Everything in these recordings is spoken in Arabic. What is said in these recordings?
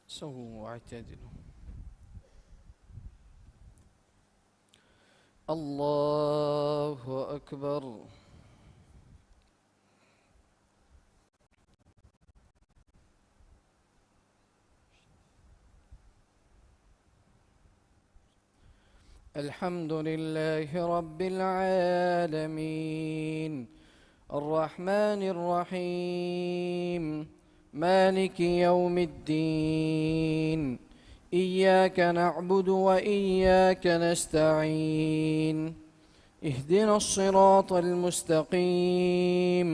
سووا واعتدلوا. الله أكبر. الحمد لله رب العالمين الرحمن الرحيم مالك يوم الدين إياك نعبد وإياك نستعين اهدنا الصراط المستقيم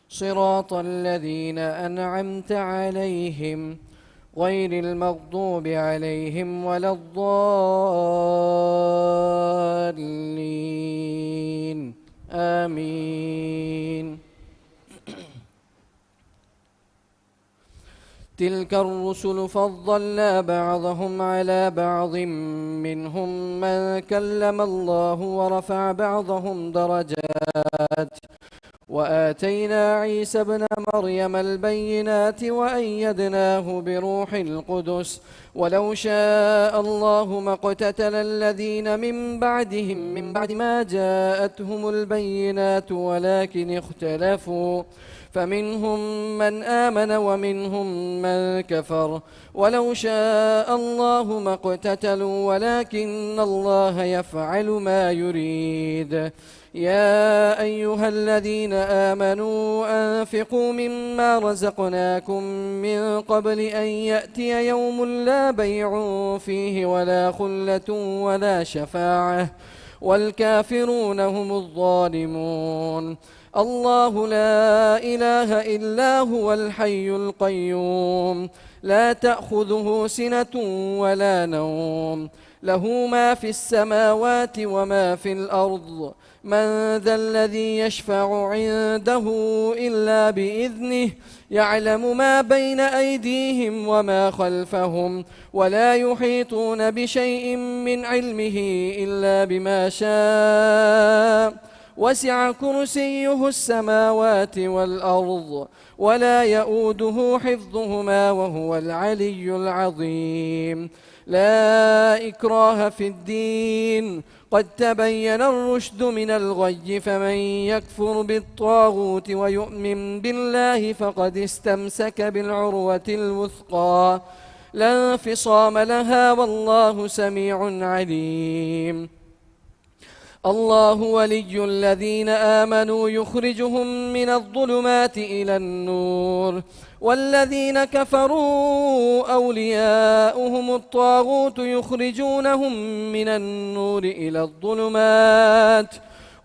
صراط الذين أنعمت عليهم غير المغضوب عليهم ولا الضالين آمين. تلك الرسل فضلنا بعضهم على بعض منهم من كلم الله ورفع بعضهم درجات وآتينا عيسى ابن مريم البينات وأيدناه بروح القدس ولو شاء الله ما اقتتل الذين من بعدهم من بعد ما جاءتهم البينات ولكن اختلفوا فمنهم من آمن ومنهم من كفر ولو شاء الله ما اقتتلوا ولكن الله يفعل ما يريد. يا أيها الذين آمنوا أنفقوا مما رزقناكم من قبل أن يأتي يوم لا بيع فيه ولا خلة ولا شفاعة والكافرون هم الظالمون. الله لا إله إلا هو الحي القيوم لا تأخذه سنة ولا نوم له ما في السماوات وما في الأرض من ذا الذي يشفع عنده إلا بإذنه يعلم ما بين أيديهم وما خلفهم ولا يحيطون بشيء من علمه إلا بما شاء وسع كرسيه السماوات والأرض ولا يؤوده حفظهما وهو العلي العظيم. لا إكراه في الدين قد تبين الرشد من الغي فمن يكفر بالطاغوت ويؤمن بالله فقد استمسك بالعروة الوثقى لا انفصام لها والله سميع عليم. الله ولي الذين آمنوا يخرجهم من الظلمات إلى النور والذين كفروا أولياؤهم الطاغوت يخرجونهم من النور إلى الظلمات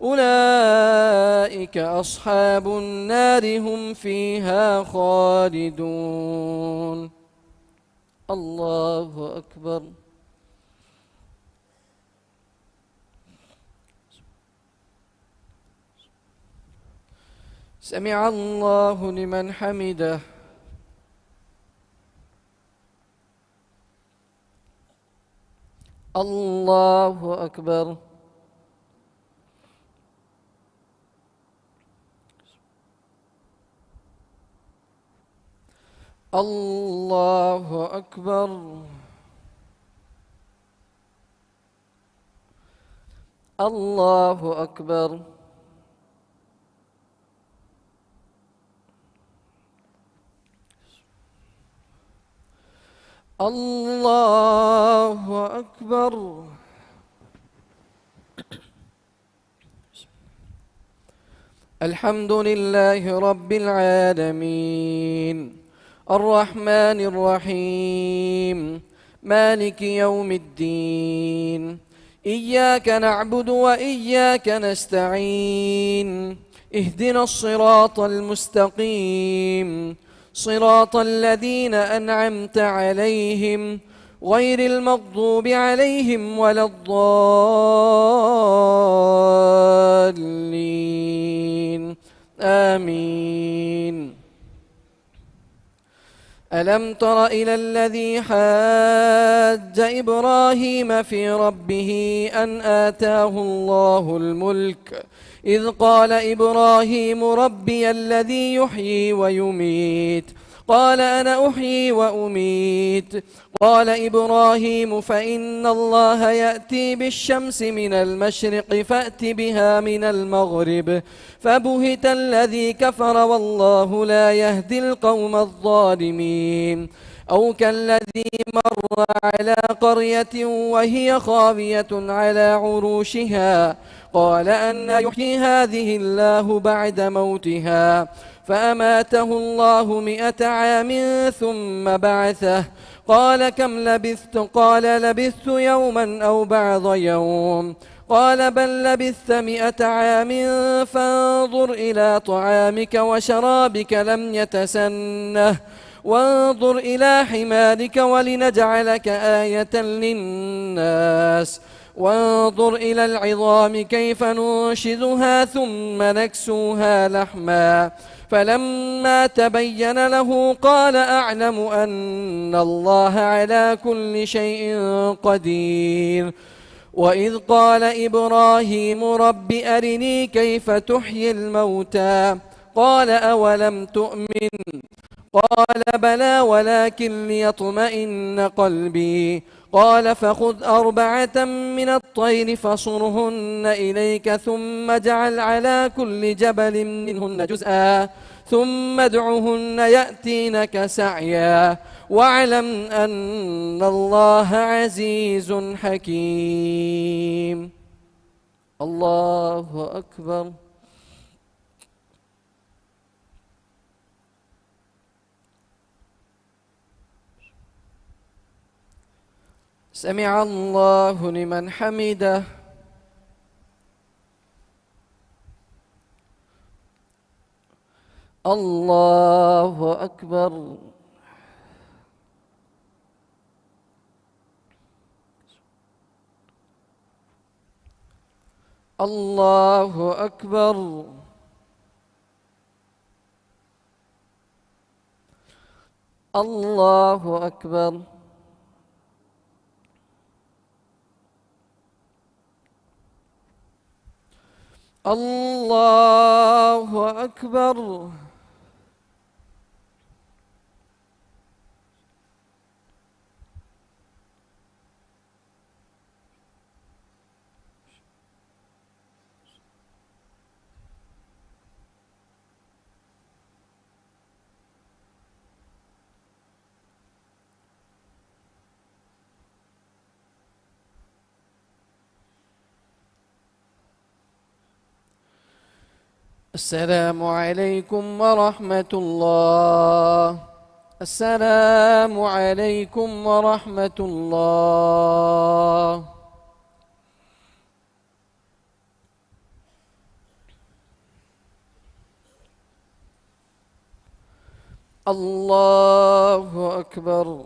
أولئك أصحاب النار هم فيها خالدون. الله أكبر. سمع الله لمن حمده. الله أكبر. الله أكبر. الله أكبر. الله أكبر. الحمد لله رب العالمين الرحمن الرحيم مالك يوم الدين إياك نعبد وإياك نستعين اهدنا الصراط المستقيم صراط الذين أنعمت عليهم غير المغضوب عليهم ولا الضالين آمين. ألم تر إلى الذي حاج إبراهيم في ربه أن آتاه الله الملك إذ قال إبراهيم ربي الذي يحيي ويميت قال أنا أحيي وأميت. قال إبراهيم فإن الله يأتي بالشمس من المشرق فأت بها من المغرب فبهت الذي كفر والله لا يهدي القوم الظالمين. أو كالذي مر على قرية وهي خاوية على عروشها قال أنى يحيي هذه الله بعد موتها فأماته الله 100 عام ثم بعثه قال كم لبثت؟ قال لبثت يوما أو بعض يوم. قال بل لبثت 100 عام فانظر إلى طعامك وشرابك لم يتسنه وانظر إلى حمارك ولنجعلك آية للناس وانظر إلى العظام كيف ننشزها ثم نكسوها لحما فلما تبين له قال أعلم أن الله على كل شيء قدير. وإذ قال إبراهيم رب أرني كيف تحيي الموتى قال أولم تؤمن قال بلى ولكن ليطمئن قلبي. قال فخذ 4 من الطير فصرهن إليك ثم اجعل على كل جبل منهن جزءا ثم ادعهن يأتينك سعيا واعلم أن الله عزيز حكيم. الله أكبر. سمع الله لمن حمده. الله أكبر. الله أكبر. الله أكبر. الله أكبر. السلام عليكم ورحمة الله. السلام عليكم ورحمة الله. الله أكبر.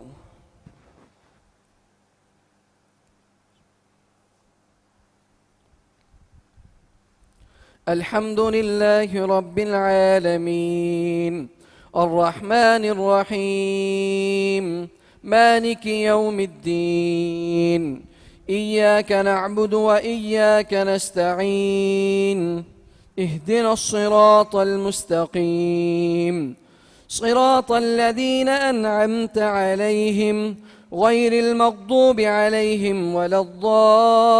الحمد لله رب العالمين الرحمن الرحيم مالك يوم الدين إياك نعبد وإياك نستعين اهدنا الصراط المستقيم صراط الذين أنعمت عليهم غير المغضوب عليهم ولا الضالين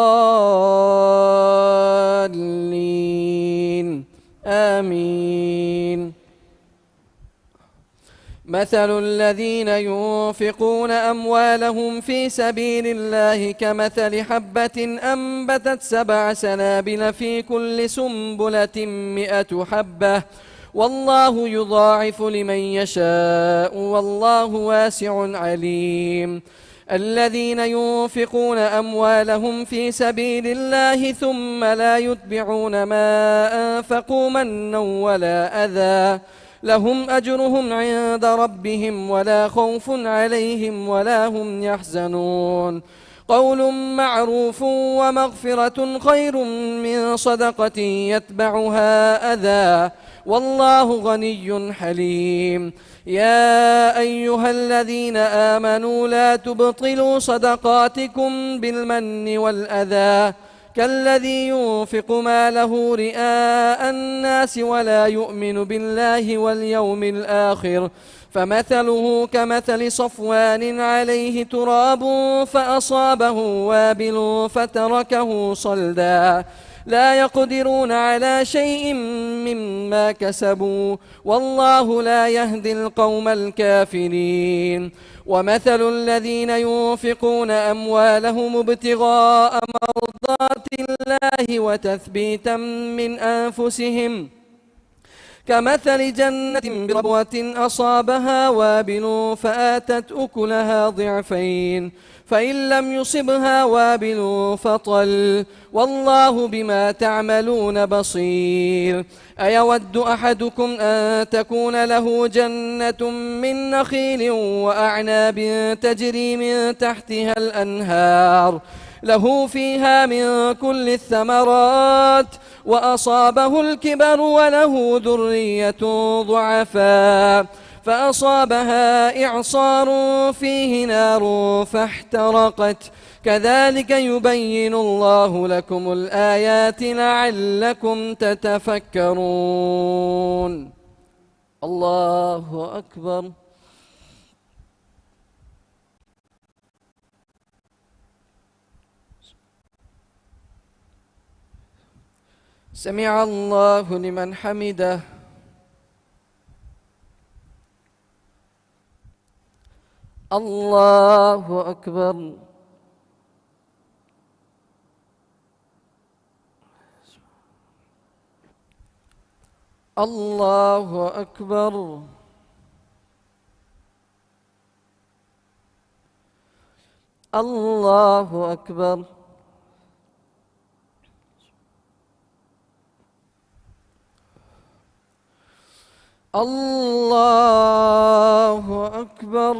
آمين. مثل الذين ينفقون أموالهم في سبيل الله كمثل حبة أنبتت 7 سنابل في كل سنبلة 100 حبة والله يضاعف لمن يشاء والله واسع عليم. الذين ينفقون أموالهم في سبيل الله ثم لا يتبعون ما أنفقوا منا ولا أذى لهم أجرهم عند ربهم ولا خوف عليهم ولا هم يحزنون. قول معروف ومغفرة خير من صدقة يتبعها أذى والله غني حليم. يا أيها الذين آمنوا لا تبطلوا صدقاتكم بالمن والأذى كالذي ينفق ماله رئاء الناس ولا يؤمن بالله واليوم الآخر فمثله كمثل صفوان عليه تراب فأصابه وابل فتركه صلدا لا يقدرون على شيء مما كسبوا والله لا يهدي القوم الكافرين ومثل الذين ينفقون أموالهم ابتغاء مرضات الله وتثبيتا من أنفسهم كمثل جنة بربوة أصابها وابل فآتت أكلها ضعفين فإن لم يصبها وابل فطل والله بما تعملون بصير أيود أحدكم أن تكون له جنة من نخيل وأعناب تجري من تحتها الأنهار له فيها من كل الثمرات وأصابه الكبر وله ذرية ضعفاء فأصابها إعصار فيه نار فاحترقت كذلك يبين الله لكم الآيات لعلكم تتفكرون. الله أكبر. سمع الله لمن حمده. الله أكبر. الله أكبر. الله أكبر. الله أكبر.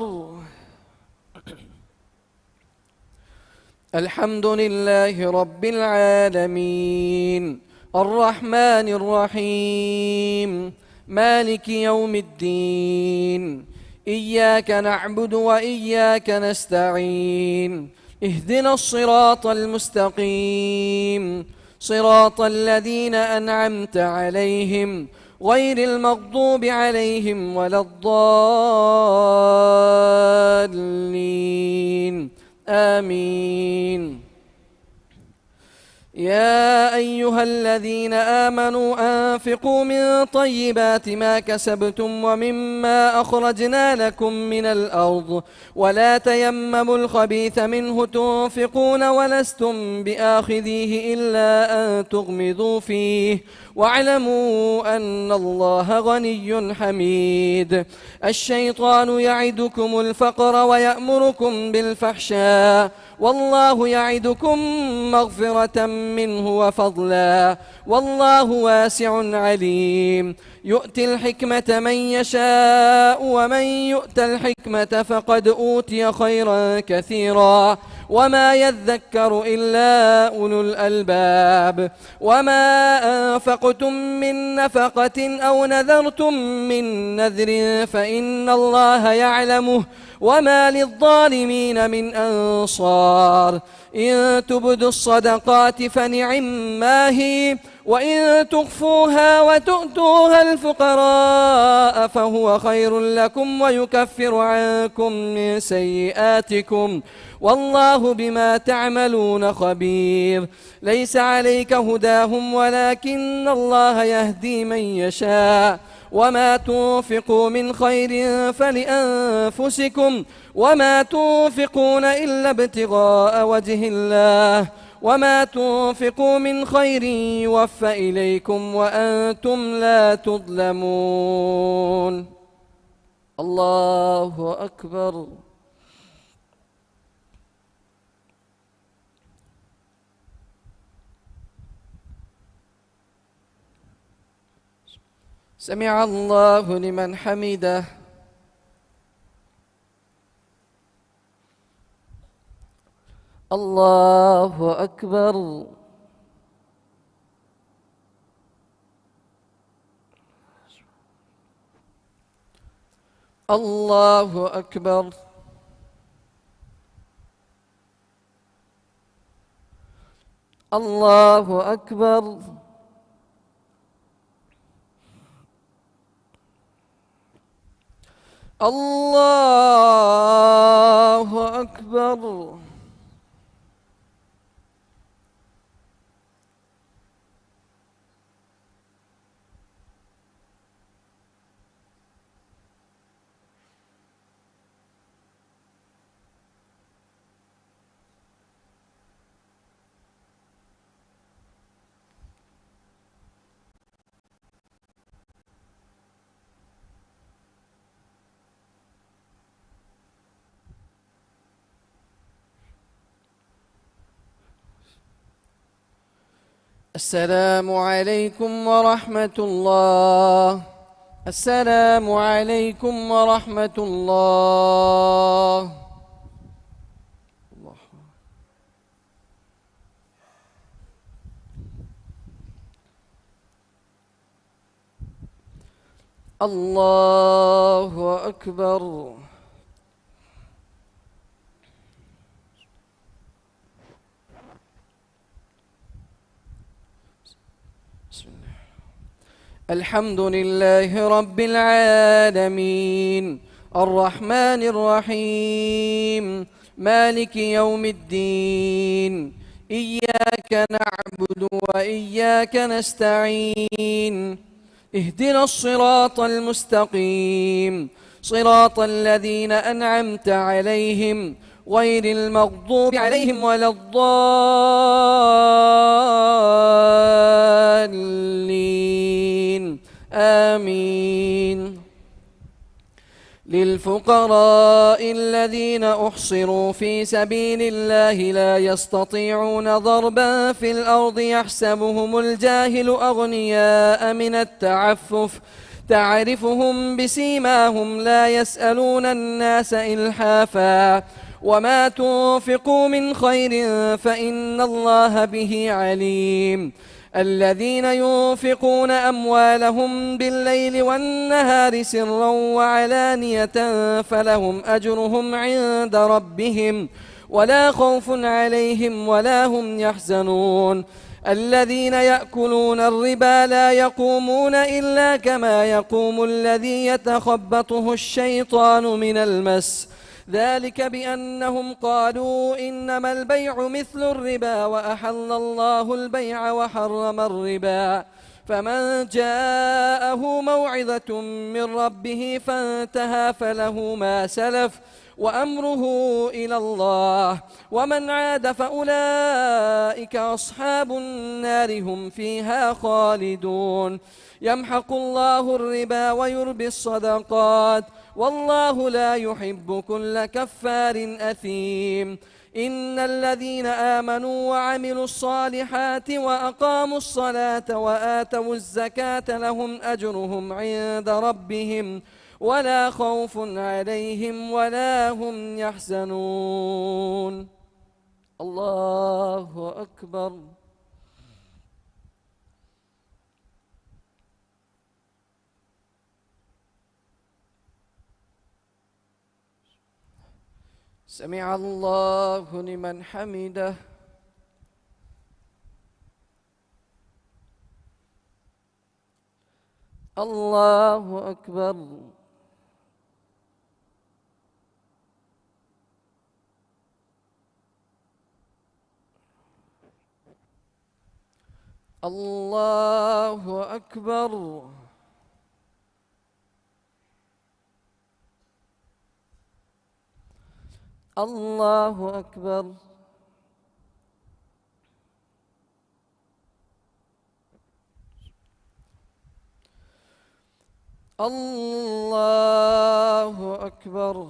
الحمد لله رب العالمين الرحمن الرحيم مالك يوم الدين إياك نعبد وإياك نستعين اهدنا الصراط المستقيم صراط الذين أنعمت عليهم غير المغضوب عليهم ولا الضالين آمين. يا أيها الذين آمنوا أنفقوا من طيبات ما كسبتم ومما أخرجنا لكم من الأرض ولا تيمموا الخبيث منه تنفقون ولستم بآخذيه إلا أن تغمضوا فيه واعلموا أن الله غني حميد. الشيطان يعدكم الفقر ويأمركم بالفحشاء والله يعدكم مغفرة منه وفضلا والله واسع عليم. يؤتي الحكمة من يشاء ومن يؤت الحكمة فقد أوتي خيرا كثيرا وما يذكر إلا أولو الألباب. وما أنفقتم من نفقة أو نذرتم من نذر فإن الله يعلمه وما للظالمين من أنصار. إن تبدوا الصدقات فنعما هي وإن تخفوها وتؤتوها الفقراء فهو خير لكم ويكفر عنكم من سيئاتكم والله بما تعملون خبير. ليس عليك هداهم ولكن الله يهدي من يشاء وما تنفقوا من خير فلأنفسكم وما تنفقون إلا ابتغاء وجه الله وما تنفقوا من خير يوفى إليكم وأنتم لا تظلمون. الله أكبر. سمع الله لمن حمده. الله أكبر. الله أكبر. الله أكبر. الله أكبر. السلام عليكم ورحمة الله. السلام عليكم ورحمة الله. الله أكبر. بسم الله. الحمد لله رب العالمين الرحمن الرحيم مالك يوم الدين إياك نعبد وإياك نستعين اهدنا الصراط المستقيم صراط الذين أنعمت عليهم غير المغضوب عليهم ولا الضالين آمين. للفقراء الذين أحصروا في سبيل الله لا يستطيعون ضربا في الأرض يحسبهم الجاهل أغنياء من التعفف تعرفهم بسيماهم لا يسألون الناس إلحافا وما تنفقوا من خير فإن الله به عليم. الذين ينفقون أموالهم بالليل والنهار سرا وعلانية فلهم أجرهم عند ربهم ولا خوف عليهم ولا هم يحزنون. الذين يأكلون الربا لا يقومون إلا كما يقوم الذي يتخبطه الشيطان من المس ذلك بأنهم قالوا إنما البيع مثل الربا وأحل الله البيع وحرم الربا. فمن جاءه موعظة من ربه فانتهى فله ما سلف وأمره إلى الله ومن عاد فأولئك أصحاب النار هم فيها خالدون. يمحق الله الربا ويربي الصدقات والله لا يحب كل كفار أثيم. إن الذين آمنوا وعملوا الصالحات وأقاموا الصلاة وآتوا الزكاة لهم أجرهم عند ربهم ولا خوف عليهم ولا هم يحزنون. الله أكبر. سمع الله لمن حمده. الله أكبر. الله أكبر. الله أكبر. الله أكبر.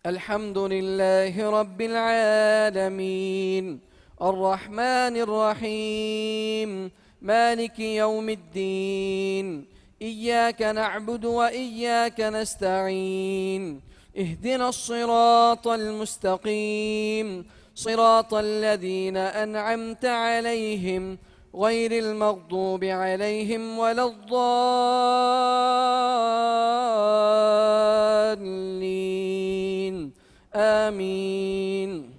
الحمد لله رب العالمين الرحمن الرحيم مالك يوم الدين إياك نعبد وإياك نستعين اهدنا الصراط المستقيم صراط الذين أنعمت عليهم غير المغضوب عليهم ولا الضالين آمين.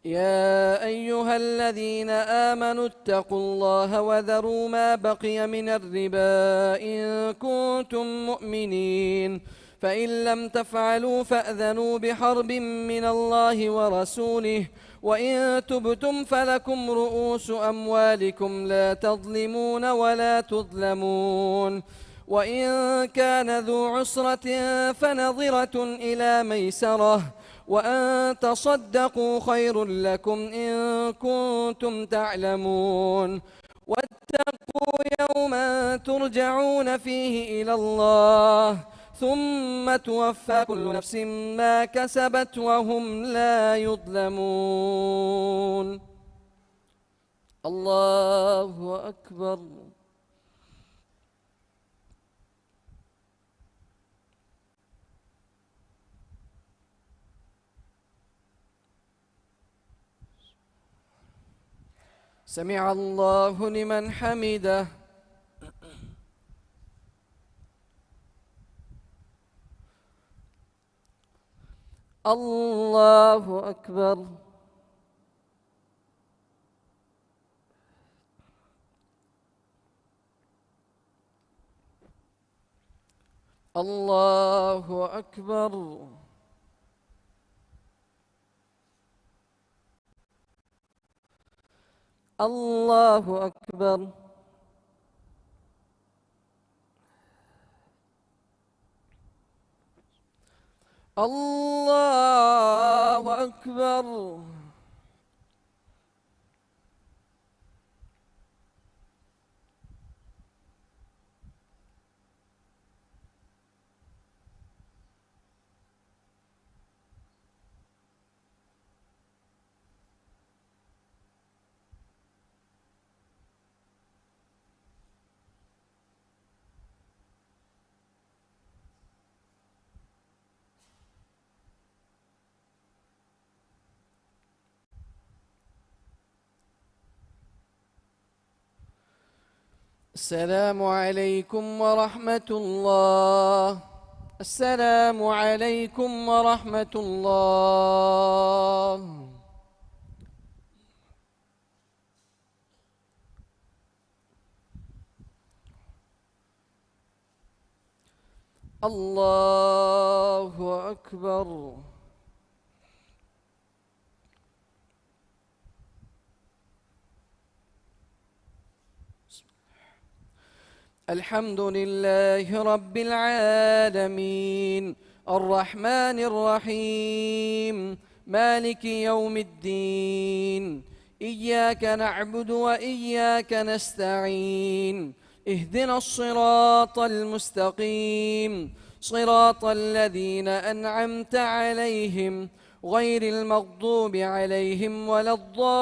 يا أيها الذين آمنوا اتقوا الله وذروا ما بقي من الربا إن كنتم مؤمنين، فإن لم تفعلوا فأذنوا بحرب من الله ورسوله، وإن تبتم فلكم رؤوس أموالكم لا تظلمون ولا تظلمون، وإن كان ذو عسرة فنظرة إلى ميسرة، وأن تصدقوا خير لكم إن كنتم تعلمون، واتقوا يوما ترجعون فيه إلى الله ثم توفى كل نفس ما كسبت وهم لا يظلمون. الله أكبر. سمع الله لمن حمده. الله أكبر. الله أكبر. الله أكبر. الله أكبر. السلام عليكم ورحمة الله. السلام عليكم ورحمة الله. الله أكبر. الحمد لله رب العالمين، الرحمن الرحيم، مالك يوم الدين، إياك نعبد وإياك نستعين، اهدنا الصراط المستقيم، صراط الذين أنعمت عليهم غير المغضوب عليهم ولا الضالين،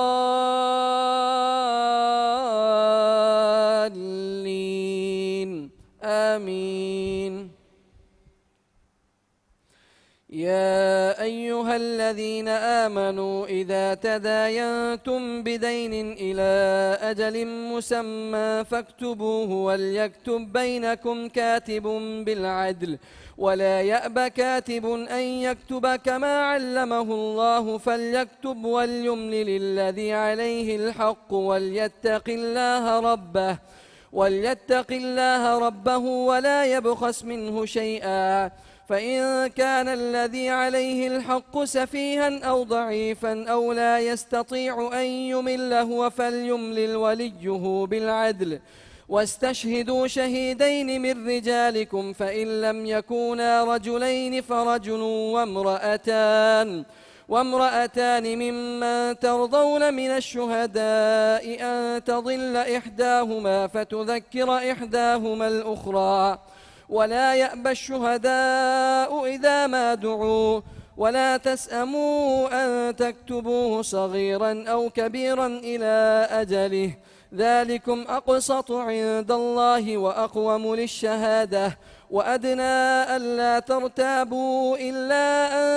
آمين. يا أيها الذين آمنوا إذا تداينتم بدين إلى أجل مسمى فاكتبوه وليكتب بينكم كاتب بالعدل ولا يأب كاتب أن يكتب كما علمه الله فليكتب وليملل الذي عليه الحق وليتق الله ربه ولا يبخس منه شيئا، فإن كان الذي عليه الحق سفيها أو ضعيفا أو لا يستطيع أن يمل هو فليملل وليه بالعدل، واستشهدوا شهيدين من رجالكم فإن لم يكونا رجلين فرجل وامرأتان ممن ترضون من الشهداء أن تضل إحداهما فتذكر إحداهما الأخرى، ولا يأبى الشهداء إذا ما دعوا، ولا تسأموا أن تكتبوه صغيرا أو كبيرا إلى أجله، ذلكم أقسط عند الله وأقوم للشهادة، وأدنى ألا ترتابوا إلا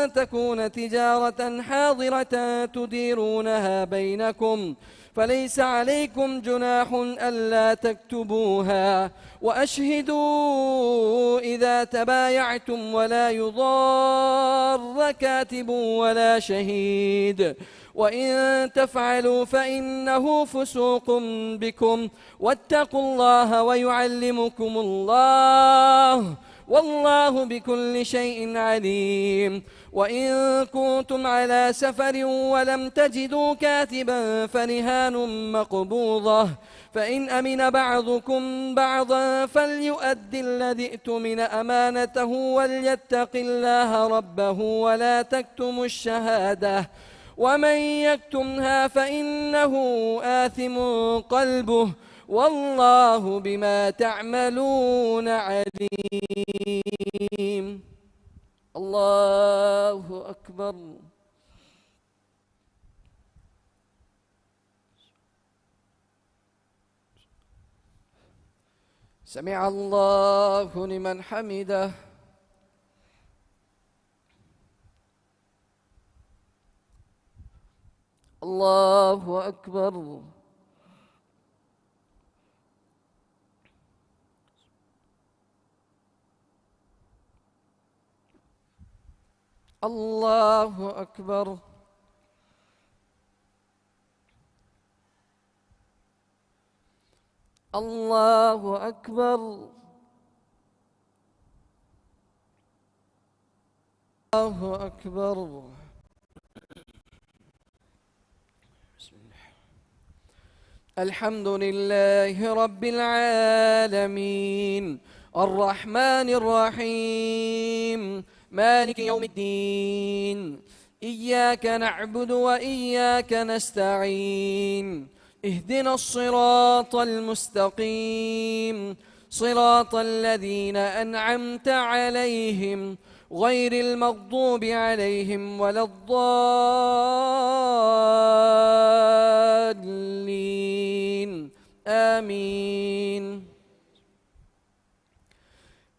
أن تكون تجارة حاضرة تديرونها بينكم، فليس عليكم جناح ألا تكتبوها، وأشهدوا إذا تبايعتم ولا يضار كاتب ولا شهيد، وإن تفعلوا فإنه فسوق بكم، واتقوا الله ويعلمكم الله، والله بكل شيء عليم. وإن كنتم على سفر ولم تجدوا كاتبا فرهان مقبوضة، فإن أمن بعضكم بعضا فليؤد الذي ائتمن أمانته وليتق الله ربه ولا تكتموا الشهادة، ومن يكتمها فإنه آثم قلبه، والله بما تعملون عليم. الله أكبر. سمع الله لمن حمده. الله أكبر. الله أكبر. الله أكبر. الله أكبر. بسم الله. الحمد لله رب العالمين، الرحمن الرحيم، مالك يوم الدين، إياك نعبد وإياك نستعين، اهدنا الصراط المستقيم، صراط الذين أنعمت عليهم غير المغضوب عليهم ولا الضالين، آمين.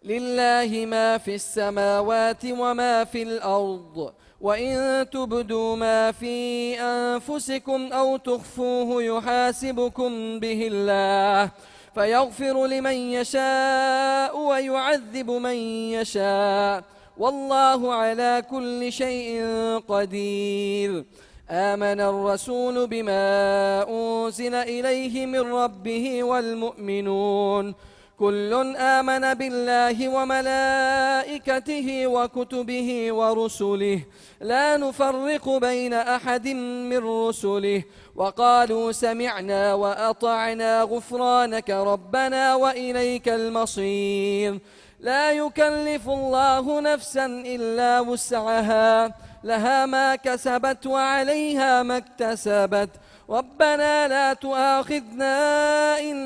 لله ما في السماوات وما في الأرض، وإن تبدوا ما في أنفسكم أو تخفوه يحاسبكم به الله، فيغفر لمن يشاء ويعذب من يشاء، والله على كل شيء قدير. آمن الرسول بما أنزل إليه من ربه والمؤمنون كل آمن بالله وملائكته وكتبه ورسله لا نفرق بين أحد من رسله، وقالوا سمعنا وأطعنا غفرانك ربنا وإليك المصير. لا يكلف الله نفسا إلا وسعها، لها ما كسبت وعليها ما اكتسبت، ربنا لا تؤاخذنا إن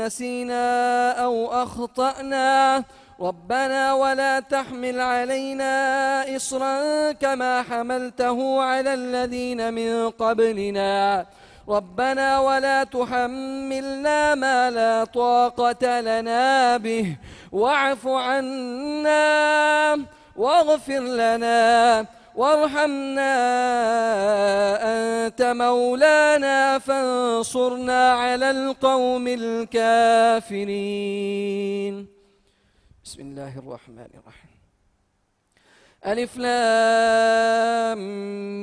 نسينا أو أخطأنا، ربنا ولا تحمل علينا إصرا كما حملته على الذين من قبلنا، ربنا ولا تحملنا ما لا طاقة لنا به، واعف عنا واغفر لنا وارحمنا، أنت مولانا فانصرنا على القوم الكافرين. بسم الله الرحمن الرحيم. ألف لام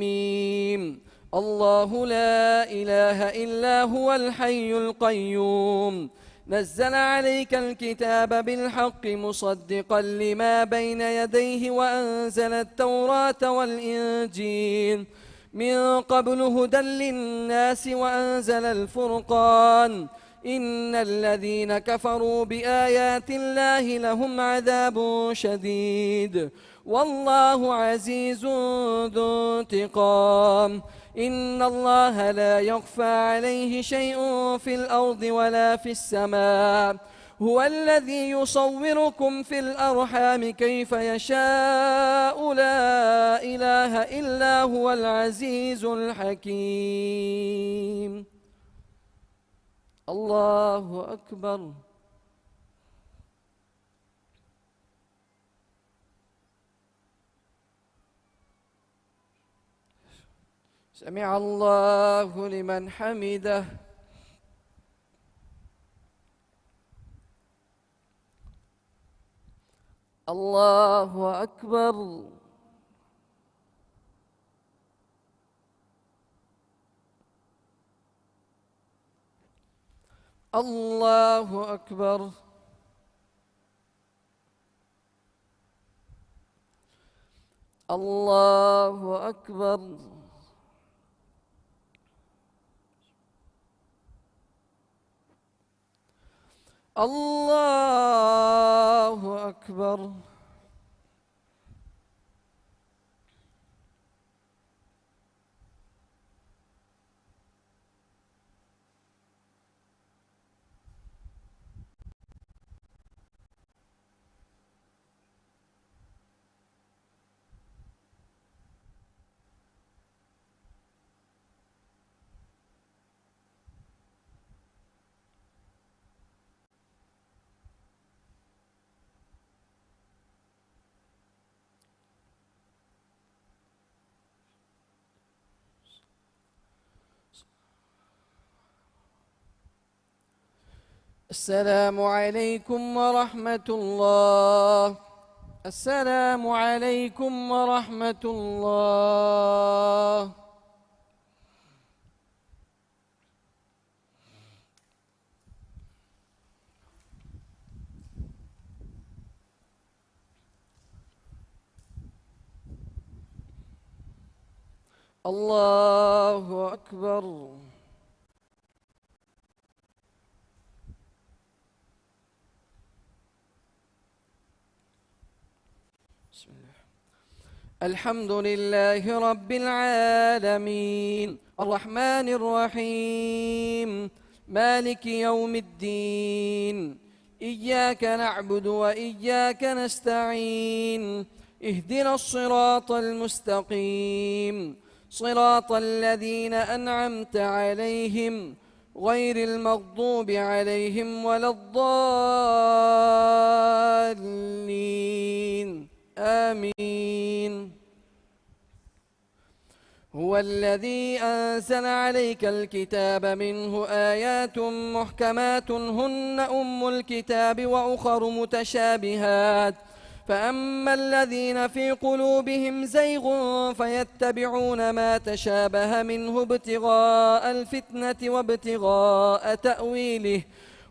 ميم. الله لا إله إلا هو الحي القيوم، نزل عليك الكتاب بالحق مصدقا لما بين يديه وأنزل التوراة والإنجيل من قبل هدى للناس وأنزل الفرقان، إن الذين كفروا بآيات الله لهم عذاب شديد، والله عزيز ذو انتقام. إن الله لا يخفى عليه شيء في الأرض ولا في السماء، هو الذي يصوركم في الأرحام كيف يشاء، لا إله إلا هو العزيز الحكيم. الله أكبر. سمع الله لمن حمده. الله أكبر. الله أكبر. الله أكبر. الله أكبر. السلام عليكم ورحمة الله. السلام عليكم ورحمة الله. الله أكبر. بسم الله. الحمد لله رب العالمين الرحمن الرحيم مالك يوم الدين إياك نعبد وإياك نستعين اهدنا الصراط المستقيم صراط الذين أنعمت عليهم غير المغضوب عليهم ولا الضالين آمين. هو الذي أنزل عليك الكتاب منه آيات محكمات هن أم الكتاب وأخر متشابهات فأما الذين في قلوبهم زيغ فيتبعون ما تشابه منه ابتغاء الفتنة وابتغاء تأويله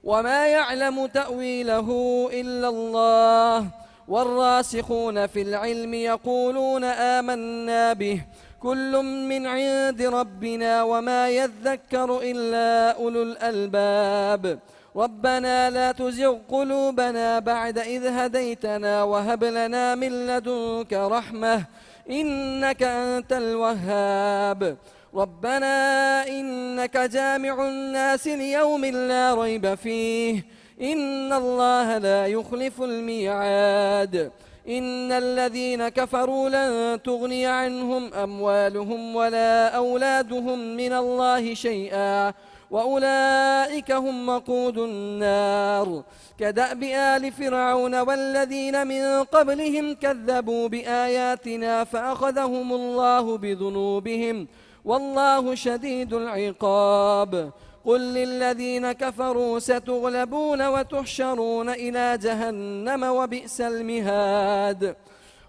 وما يعلم تأويله إلا الله والراسخون في العلم يقولون آمنا به كل من عند ربنا وما يذكر إلا أولو الألباب ربنا لا تزغ قلوبنا بعد إذ هديتنا وهب لنا من لدنك رحمة إنك أنت الوهاب ربنا إنك جامع الناس ليوم لا ريب فيه إن الله لا يخلف الميعاد إن الذين كفروا لن تغني عنهم أموالهم ولا أولادهم من الله شيئا وأولئك هم وقود النار كدأب آل فرعون والذين من قبلهم كذبوا بآياتنا فأخذهم الله بذنوبهم والله شديد العقاب قل للذين كفروا ستغلبون وتحشرون إلى جهنم وبئس المهاد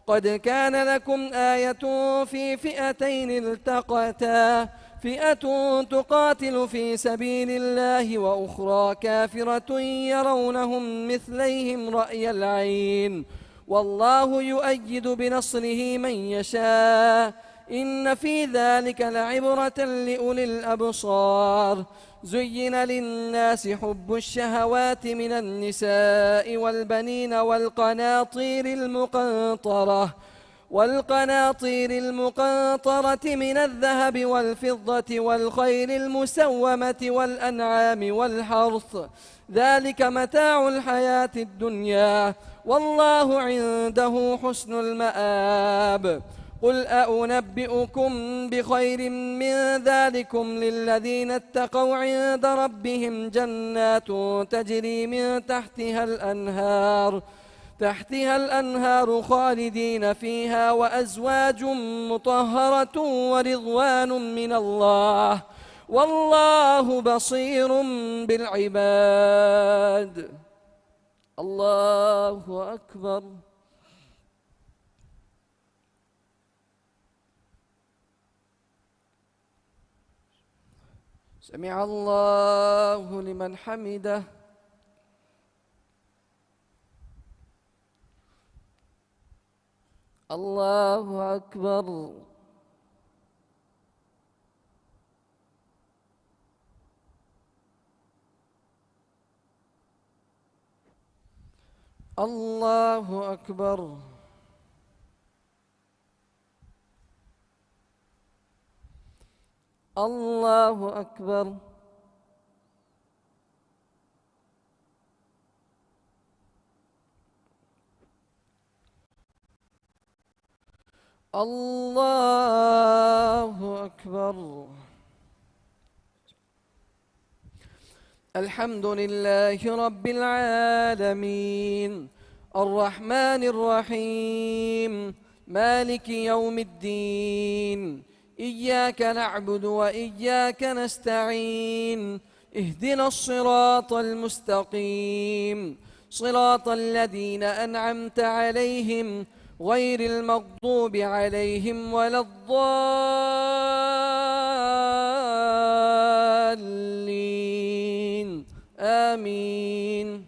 قد كان لكم آية في فئتين التقتا فئة تقاتل في سبيل الله وأخرى كافرة يرونهم مثليهم رأي العين والله يؤيد بنصره من يشاء إن في ذلك لعبرة لأولي الأبصار زين للناس حب الشهوات من النساء والبنين والقناطير المقنطرة من الذهب والفضة والخيل المسومة والأنعام والحرث ذلك متاع الحياة الدنيا والله عنده حسن المآب قل أنبئكم بخير من ذلكم للذين اتقوا عند ربهم جنات تجري من تحتها الأنهار خالدين فيها وأزواج مطهرة ورضوان من الله والله بصير بالعباد الله أكبر. سمع الله لمن حمده. الله أكبر. الله أكبر. الله أكبر. الله أكبر. الحمد لله رب العالمين الرحمن الرحيم مالك يوم الدين إياك نعبد وإياك نستعين اهدنا الصراط المستقيم صراط الذين أنعمت عليهم غير المغضوب عليهم ولا الضالين آمين.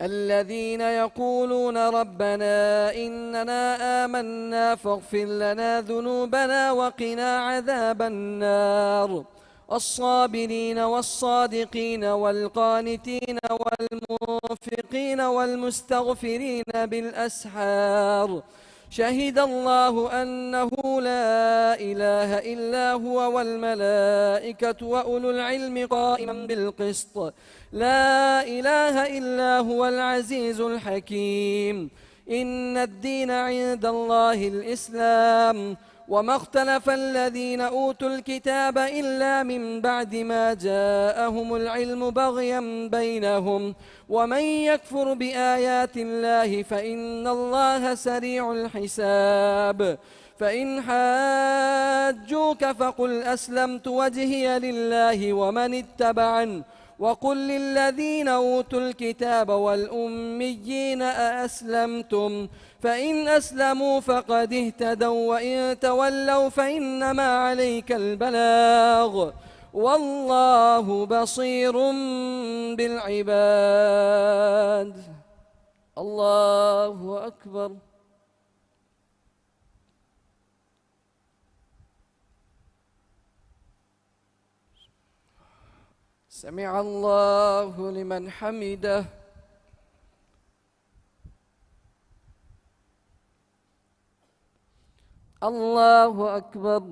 الذين يقولون ربنا إننا آمنا فاغفر لنا ذنوبنا وقنا عذاب النار الصابرين والصادقين والقانتين والمنفقين والمستغفرين بالأسحار شهد الله أنه لا إله إلا هو والملائكة وأولو العلم قائما بالقسط لا إله إلا هو العزيز الحكيم. إن الدين عند الله الإسلام وما اختلف الذين أوتوا الكتاب إلا من بعد ما جاءهم العلم بغيا بينهم ومن يكفر بآيات الله فإن الله سريع الحساب. فإن حاجوك فقل أسلمت وجهي لله ومن اتبعن وقل للذين أوتوا الكتاب والأميين أأسلمتم فإن أسلموا فقد اهتدوا وإن تولوا فإنما عليك البلاغ والله بصير بالعباد. الله أكبر. سمع الله لمن حمده. الله أكبر.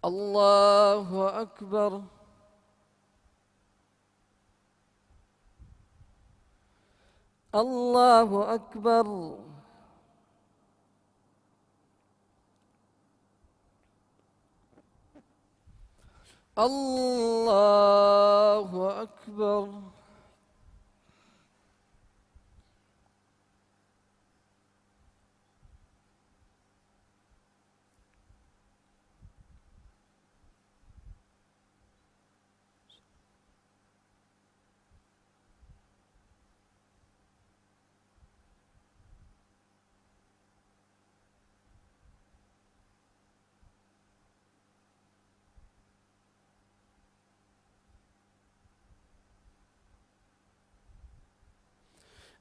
الله أكبر. الله أكبر. الله أكبر.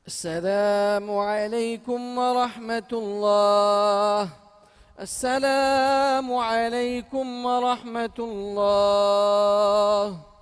السلام عليكم ورحمة الله. السلام عليكم ورحمة الله.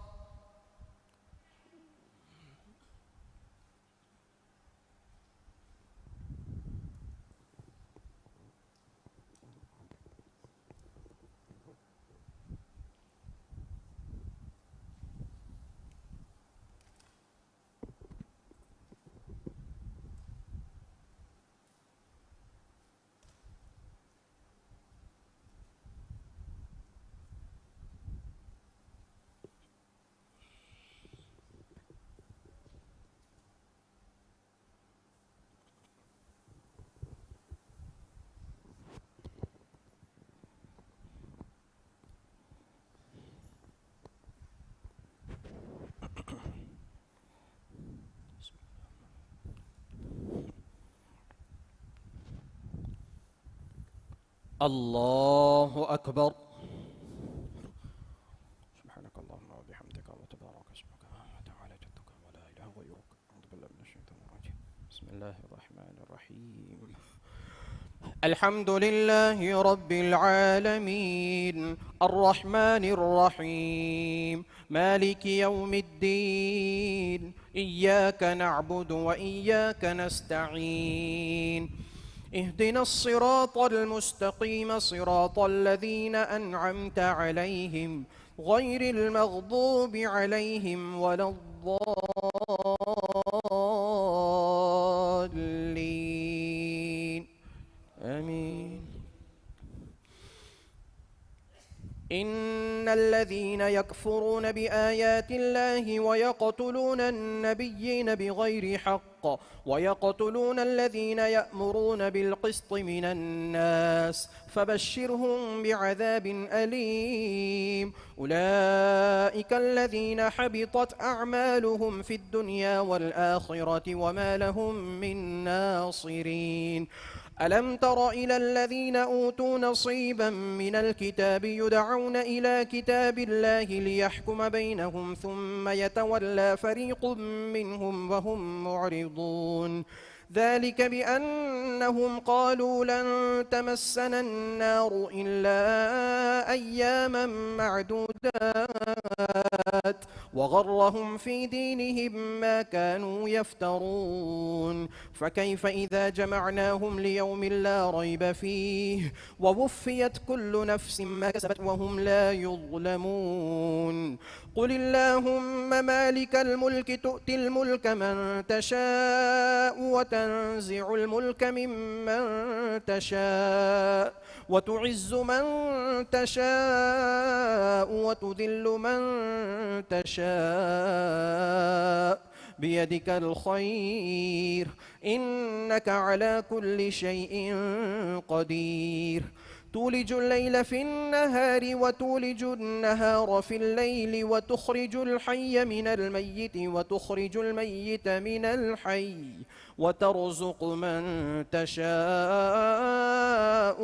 الله أكبر. سبحانك اللهم وبحمدك وتبارك اسمك وتعالى جدك ولا إله غيرك. أعوذ بالله من الشيطان الرجيم. بسم الله الرحمن الرحيم. الحمد لله رب العالمين الرحمن الرحيم مالك يوم الدين إياك نعبد وإياك نستعين اهدنا الصراط المستقيم صراط الذين أنعمت عليهم غير المغضوب عليهم ولا الضالين آمين. إن الذين يكفرون بآيات الله ويقتلون النبيين بغير حق ويقتلون الذين يأمرون بالقسط من الناس فبشرهم بعذاب أليم. أولئك الذين حبطت أعمالهم في الدنيا والآخرة وما لهم من ناصرين. ألم تر إلى الذين أوتوا نصيبا من الكتاب يدعون إلى كتاب الله ليحكم بينهم ثم يتولى فريق منهم وهم معرضون. ذلك بأنهم قالوا لن تمسنا النار إلا أياما معدودات وغرهم في دينهم ما كانوا يفترون. فكيف إذا جمعناهم ليوم لا ريب فيه ووفيت كل نفس ما كسبت وهم لا يظلمون. قل اللهم مالك الملك تؤتي الملك من تشاء وتنزع الملك ممن تشاء وتعز من تشاء وتذل من تشاء بيدك الخير إنك على كل شيء قدير. تولج الليل في النهار وتولج النهار في الليل وتخرج الحي من الميت وتخرج الميت من الحي وترزق من تشاء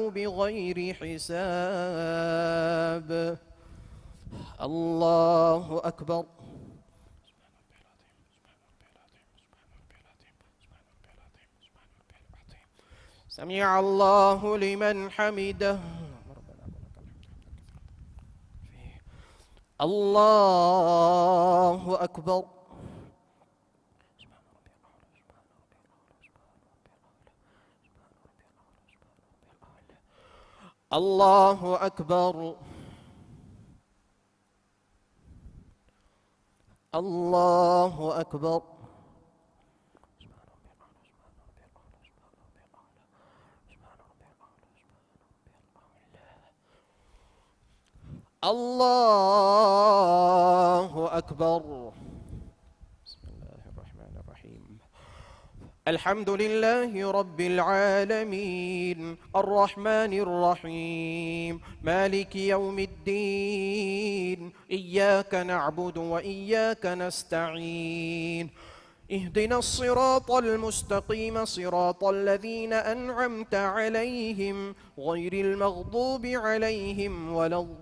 بغير حساب. الله أكبر. سمع الله لمن حمده. الله أكبر. الله أكبر. الله أكبر. الله أكبر. بسم الله الرحمن الرحيم. الحمد لله رب العالمين الرحمن الرحيم مالك يوم الدين إياك نعبد وإياك نستعين اهدنا الصراط المستقيم صراط الذين أنعمت عليهم غير المغضوب عليهم ولا الضالين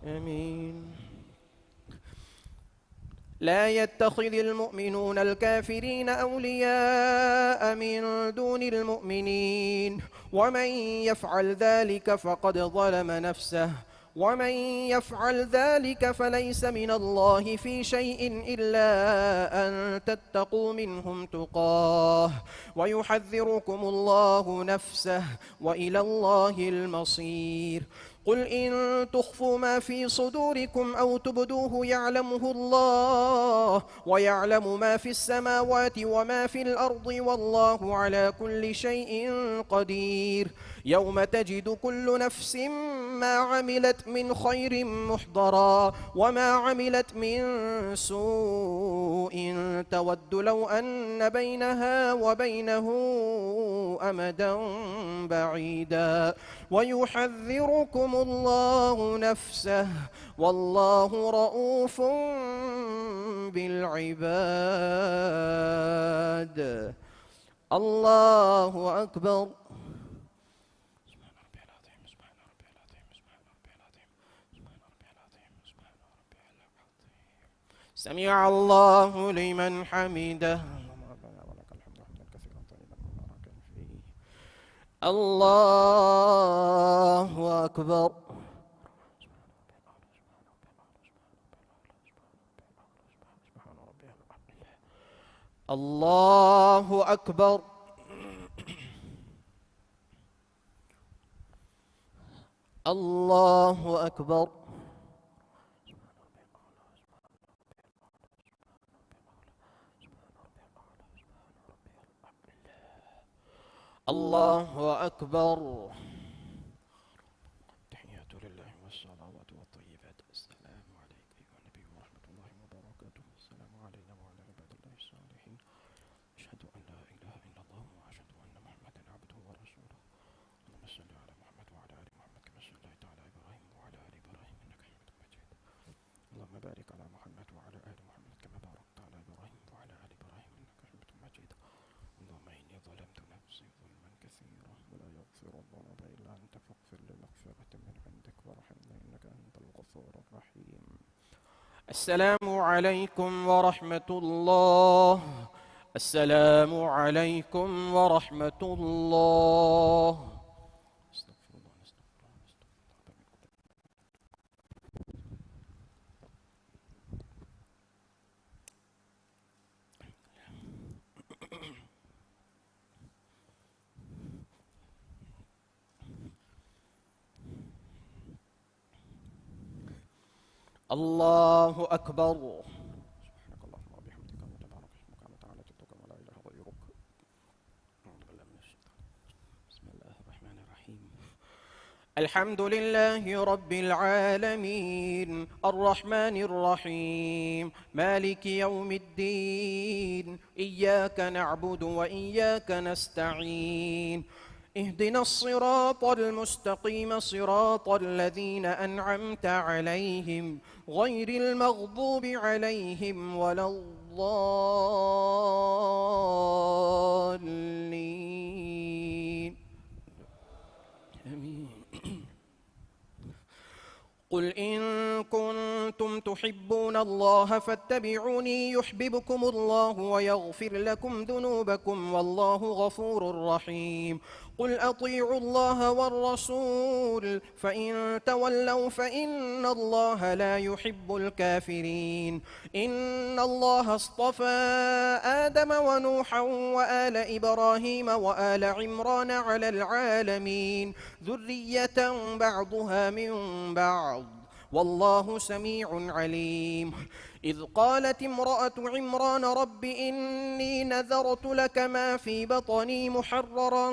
آمين. لا يتخذ المؤمنون الكافرين أولياء من دون المؤمنين ومن يفعل ذلك فقد ظلم نفسه ومن يفعل ذلك فليس من الله في شيء إلا أن تتقوا منهم تقاه ويحذركم الله نفسه وإلى الله المصير. قل إن تخفوا ما في صدوركم أو تبدوه يعلمه الله ويعلم ما في السماوات وما في الأرض والله على كل شيء قدير. يوم تجد كل نفس ما عملت من خير محضرا وما عملت من سوء تود لو أن بينها وبينه أمدا بعيدا ويحذركم الله نفسه والله رؤوف بالعباد. الله أكبر. سمع الله لمن حمده. الله أكبر. الله أكبر. الله أكبر. الله أكبر. تحيات لله والصلوات والطيبات. السلام عليك أيها النبي ورحمة الله وبركاته. السلام علينا وعلى عباد الله الصالحين. أشهد أن لا إله إلا الله وأشهد أن محمدا عبده ورسوله. اللهم صل على محمد وعلى آل محمد كما صليت على إبراهيم وعلى آل إبراهيم إنك حميد مجيد. اللهم بارك على محمد وعلى آل محمد كما باركت على إبراهيم وعلى آل إبراهيم إنك حميد مجيد. اللهم إني ظلمت نفسي ظلما كثيرا ولا يغفر الذنوب إلا أنت فاغفر لي مغفرة من عندك وارحمني إنك أنت الغفور الرحيم. السلام عليكم ورحمة الله. السلام عليكم ورحمة الله. استغفر الله استغفر الله استغفر الله. الله أكبر. سبحانك اللهم وبحمدك وتبارك اسمك وتعالى جدك ولا إله غيرك. أعوذ بالله من الشيطان. بسم الله الرحمن الرحيم. الحمد لله رب العالمين الرحمن الرحيم مالك يوم الدين إياك نعبد وإياك نستعين اهدنا الصراط المستقيم صراط الذين أنعمت عليهم غير المغضوب عليهم ولا الضالين آمين. قل إن كنتم تحبون الله فاتبعوني يحببكم الله ويغفر لكم ذنوبكم والله غفور رحيم. قل أطيعوا الله والرسول فإن تولوا فإن الله لا يحب الكافرين. إن الله اصطفى آدم ونوحا وآل إبراهيم وآل عمران على العالمين ذرية بعضها من بعض والله سميع عليم. إذ قالت امرأة عمران رب إني نذرت لك ما في بطني محررا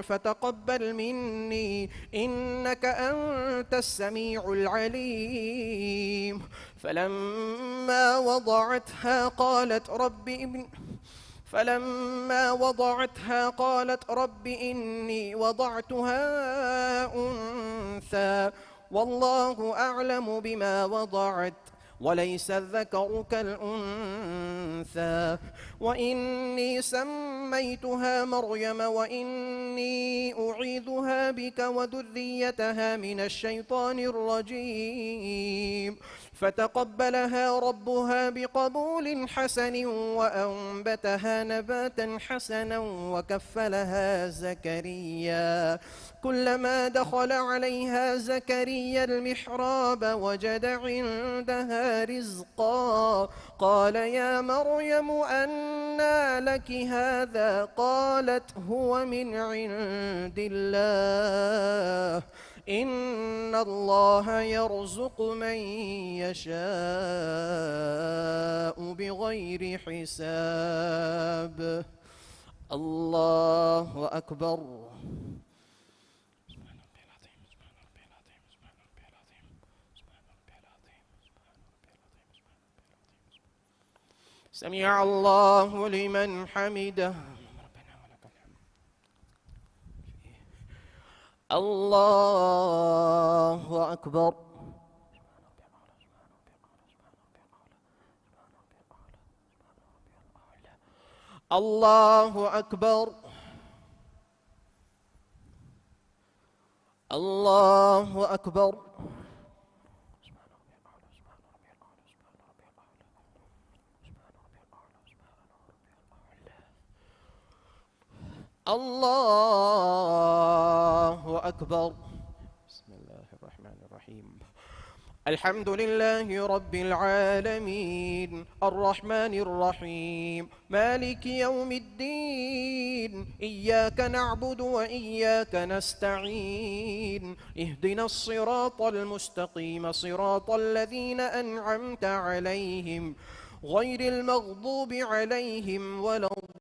فتقبل مني إنك أنت السميع العليم. فلما وضعتها قالت رب إني وضعتها أنثى والله أعلم بما وضعت وليس الذكر كالأنثى وإني سميتها مريم وإني أعيذها بك وذريتها من الشيطان الرجيم. فتقبلها ربها بقبول حسن وأنبتها نباتا حسنا وكفلها زكريا. كلما دخل عليها زكريا المحراب وجد عندها رزقا قال يا مريم أنى لك هذا قالت هو من عند الله إن الله يرزق من يشاء بغير حساب. الله أكبر. سبحان ربي العظيم سبحان ربي العظيم سبحان سمع الله لمن حمده. ربنا ولك الحمد. الله أكبر. الله أكبر. الله أكبر. الله أكبر. بسم الله الرحمن الرحيم. الحمد لله رب العالمين الرحمن الرحيم مالك يوم الدين إياك نعبد وإياك نستعين اهدنا الصراط المستقيم صراط الذين أنعمت عليهم غير المغضوب عليهم ولا الضالين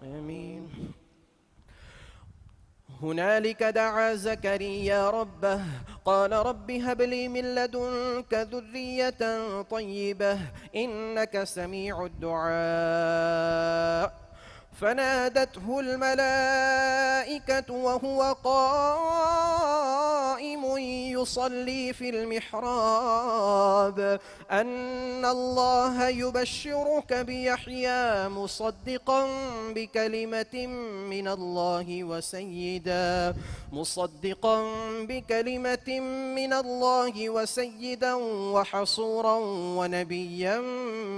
آمين. هنالك دعا زكريا ربه قال رب هب لي من لدنك ذرية طيبة إنك سميع الدعاء فنادته الملائكة وهو قائم يصلي في المحراب أن الله يبشرك بيحيى مصدقا بكلمة من الله وسيدا وحصورا ونبيا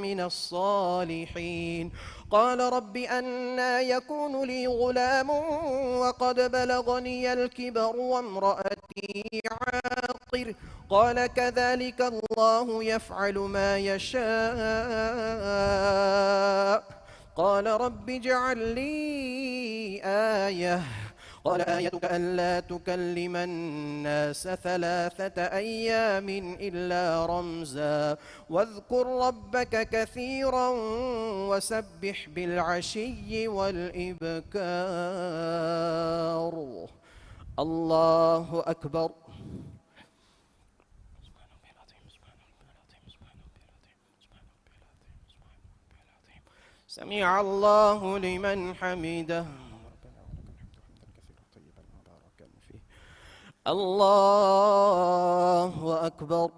من الصالحين قال رب أنى يكون لي غلام وقد بلغني الكبر وامرأتي عاقر قال كذلك الله يفعل ما يشاء قال رب اجعل لي آية قال آيتك ألا تكلم الناس 3 أيام إلا رمزا واذكر ربك كثيرا وسبح بالعشي والإبكار. الله أكبر. سمع الله لمن حمده. الله أكبر.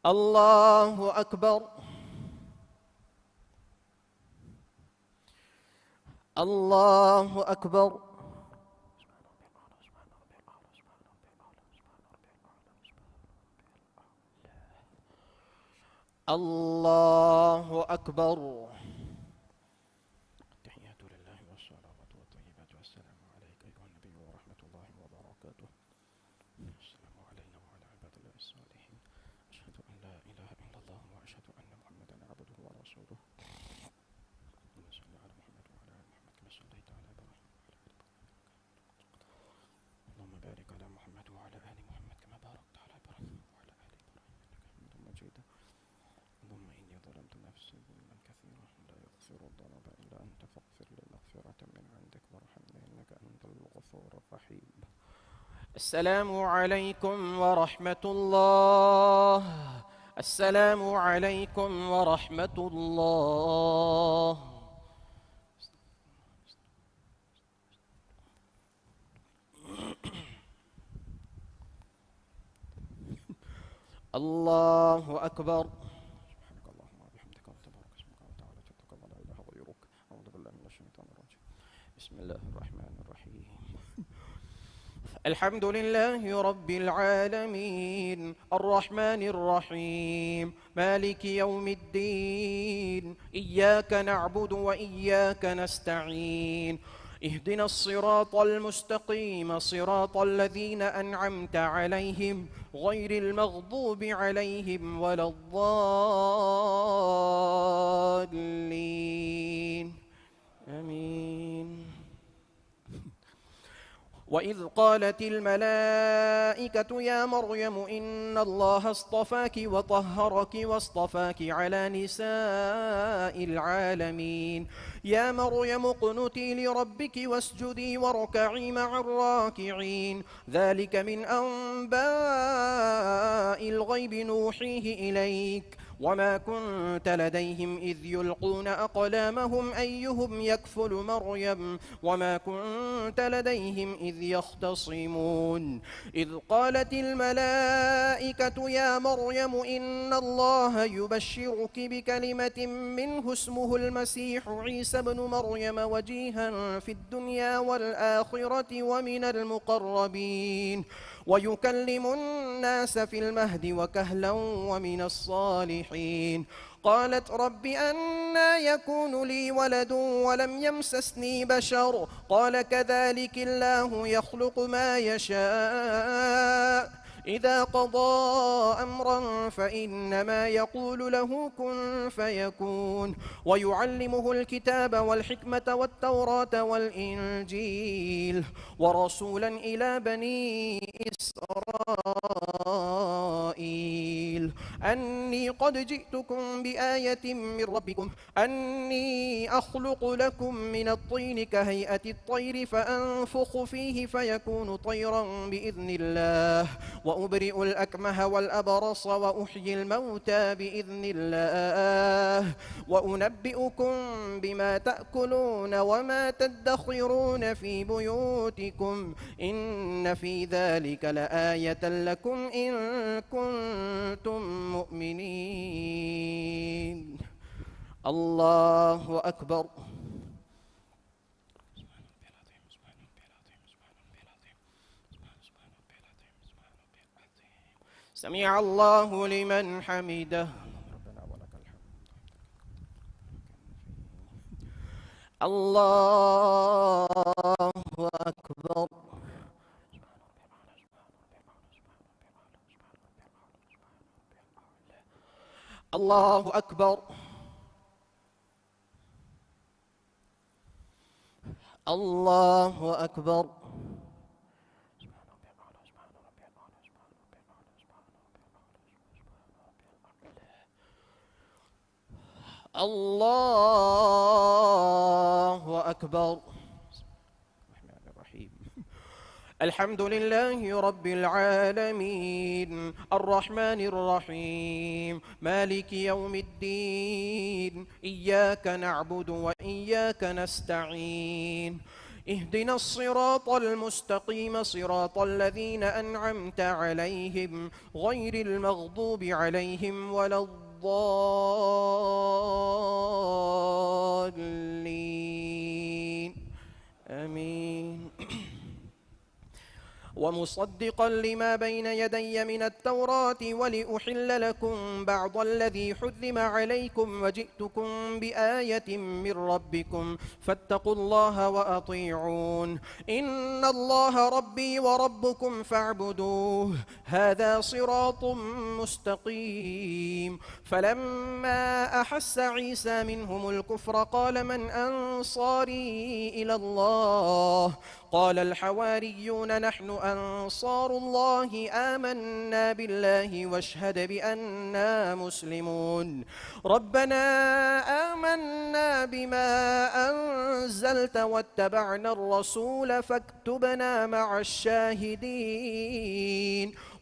الله أكبر. الله أكبر. الله أكبر. التحيات لله والصلوات والطيبات والسلام عليك أيها النبي ورحمة الله وبركاته. السلام علينا وعلى عباد الله الصالحين. أشهد أن لا إله إلا الله وأشهد أن محمدا عبده ورسوله. اللهم صل على محمد وعلى آل محمد كما صليت على إبراهيم وعلى آل إبراهيم. اللهم بارك على محمد وعلى آل محمد كما باركت على إبراهيم وعلى آل إبراهيم إنك حميد مجيد. اللهم إني ظلمت نفسي ظلما كثيرا لا يغفر الذنوب إلا أنت فاغفر لي مغفرة من عندك وارحمني إنك أنت الغفور الرحيم. السلام عليكم ورحمة الله. السلام عليكم ورحمة الله. الله أكبر. سبحانك اللهم وبحمدك وتبارك اسمك وتعالى جدك ولا إله غيرك. أعوذ بالله من الشيطان الرجيم. بسم الله الرحمن الرحيم. الحمد لله رب العالمين الرحمن الرحيم مالك يوم الدين إياك نعبد وإياك نستعين اهدنا الصراط المستقيم صراط الذين أنعمت عليهم غير المغضوب عليهم ولا الضالين آمين. وإذ قالت الملائكة يا مريم إن الله اصطفاك وطهرك واصطفاك على نساء العالمين يا مريم اقنتي لربك واسجدي واركعي مع الراكعين ذلك من أنباء الغيب نوحيه إليك وما كنت لديهم إذ يلقون أقلامهم أيهم يكفل مريم وما كنت لديهم إذ يختصمون إذ قالت الملائكة يا مريم إن الله يبشرك بكلمة منه اسمه المسيح عيسى بن مريم وجيها في الدنيا والآخرة ومن المقربين ويكلم الناس في المهد وكهلا ومن الصالحين قالت رب أنى يكون لي ولد ولم يمسسني بشر قال كذلك الله يخلق ما يشاء إذا قضى أمرا فإنما يقول له كن فيكون ويعلمه الكتاب والحكمة والتوراة والإنجيل ورسولا إلى بني إسرائيل أني قد جئتكم بآية من ربكم أني أخلق لكم من الطين كهيئة الطير فأنفخ فيه فيكون طيرا بإذن الله وأبرئ الأكمه والأبرص وأحيي الموتى بإذن الله وأنبئكم بما تأكلون وما تدخرون في بيوتكم إن في ذلك لآية لكم إن كنتم مؤمنين الله أكبر سمع الله لمن حمده الله أكبر الله أكبر الله أكبر الله أكبر الرحمن الرحيم الحمد لله رب العالمين الرحمن الرحيم مالك يوم الدين إياك نعبد وإياك نستعين اهدنا الصراط المستقيم صراط الذين أنعمت عليهم غير المغضوب عليهم ولا الضالين آمين ومصدقا لما بين يدي من التوراة ولأحل لكم بعض الذي حرم عليكم وجئتكم بآية من ربكم فاتقوا الله وأطيعون إن الله ربي وربكم فاعبدوه هذا صراط مستقيم فلما أحس عيسى منهم الكفر قال من أنصاري إلى الله قال الحواريون نحن أنصار الله آمنا بالله واشهد بأننا مسلمون ربنا آمنا بما أنزلت واتبعنا الرسول فاكتبنا مع الشاهدين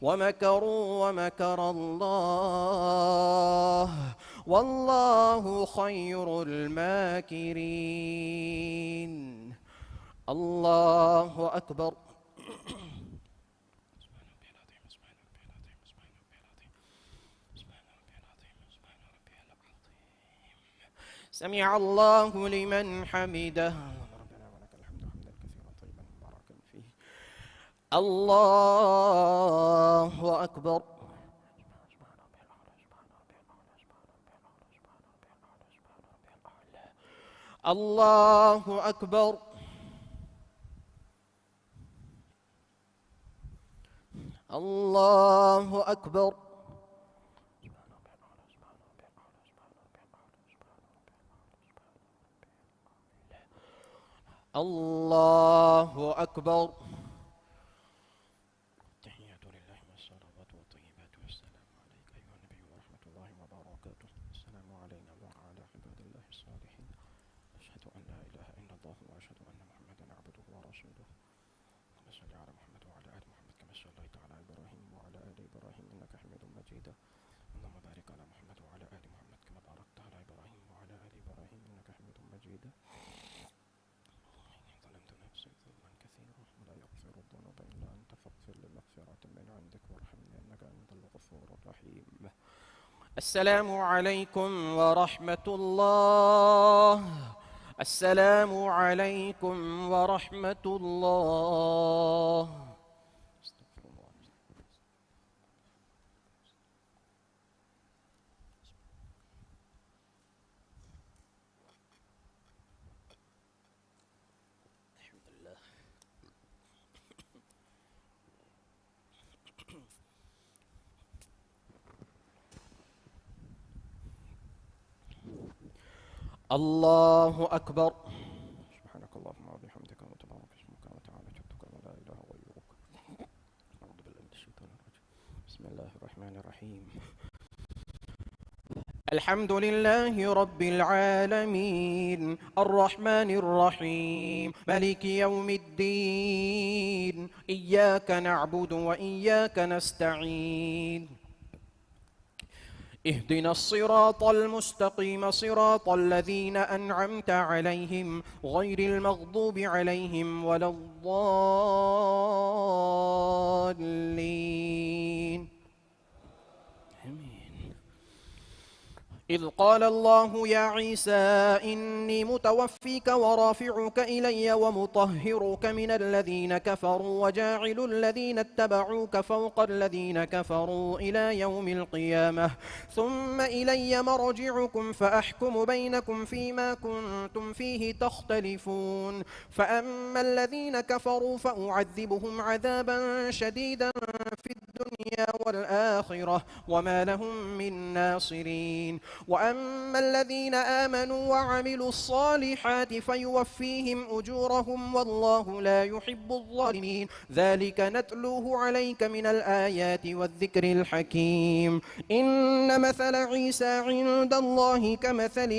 ومكروا ومكر الله والله خير الماكرين الله أكبر سمع الله لمن حمده ربنا ولك الحمد حمدا كثيرا طيبا مباركا فيه الله أكبر الله أكبر الله أكبر الله أكبر السلام عليكم ورحمة الله. السلام عليكم ورحمة الله. الله أكبر. سبحانك اللهم وبحمدك وتبارك اسمك وتعالى جدك ولا إله غيرك. أعوذ بالله من الشيطان الرجيم. بسم الله الرحمن الرحيم. الحمد لله رب العالمين الرحمن الرحيم مالك يوم الدين إياك نعبد وإياك نستعين اهدنا الصراط المستقيم صراط الذين أنعمت عليهم غير المغضوب عليهم ولا الضالين. إذ قال الله يا عيسى إني متوفيك ورافعك إلي ومطهرك من الذين كفروا وجاعل الذين اتبعوك فوق الذين كفروا إلى يوم القيامة ثم إلي مرجعكم فأحكم بينكم فيما كنتم فيه تختلفون فأما الذين كفروا فأعذبهم عذابا شديدا في الدنيا والآخرة وما لهم من ناصرين وأما الذين آمنوا وعملوا الصالحات فيوفيهم أجورهم والله لا يحب الظالمين ذلك نتلوه عليك من الآيات والذكر الحكيم إن مثل عيسى عند الله كمثل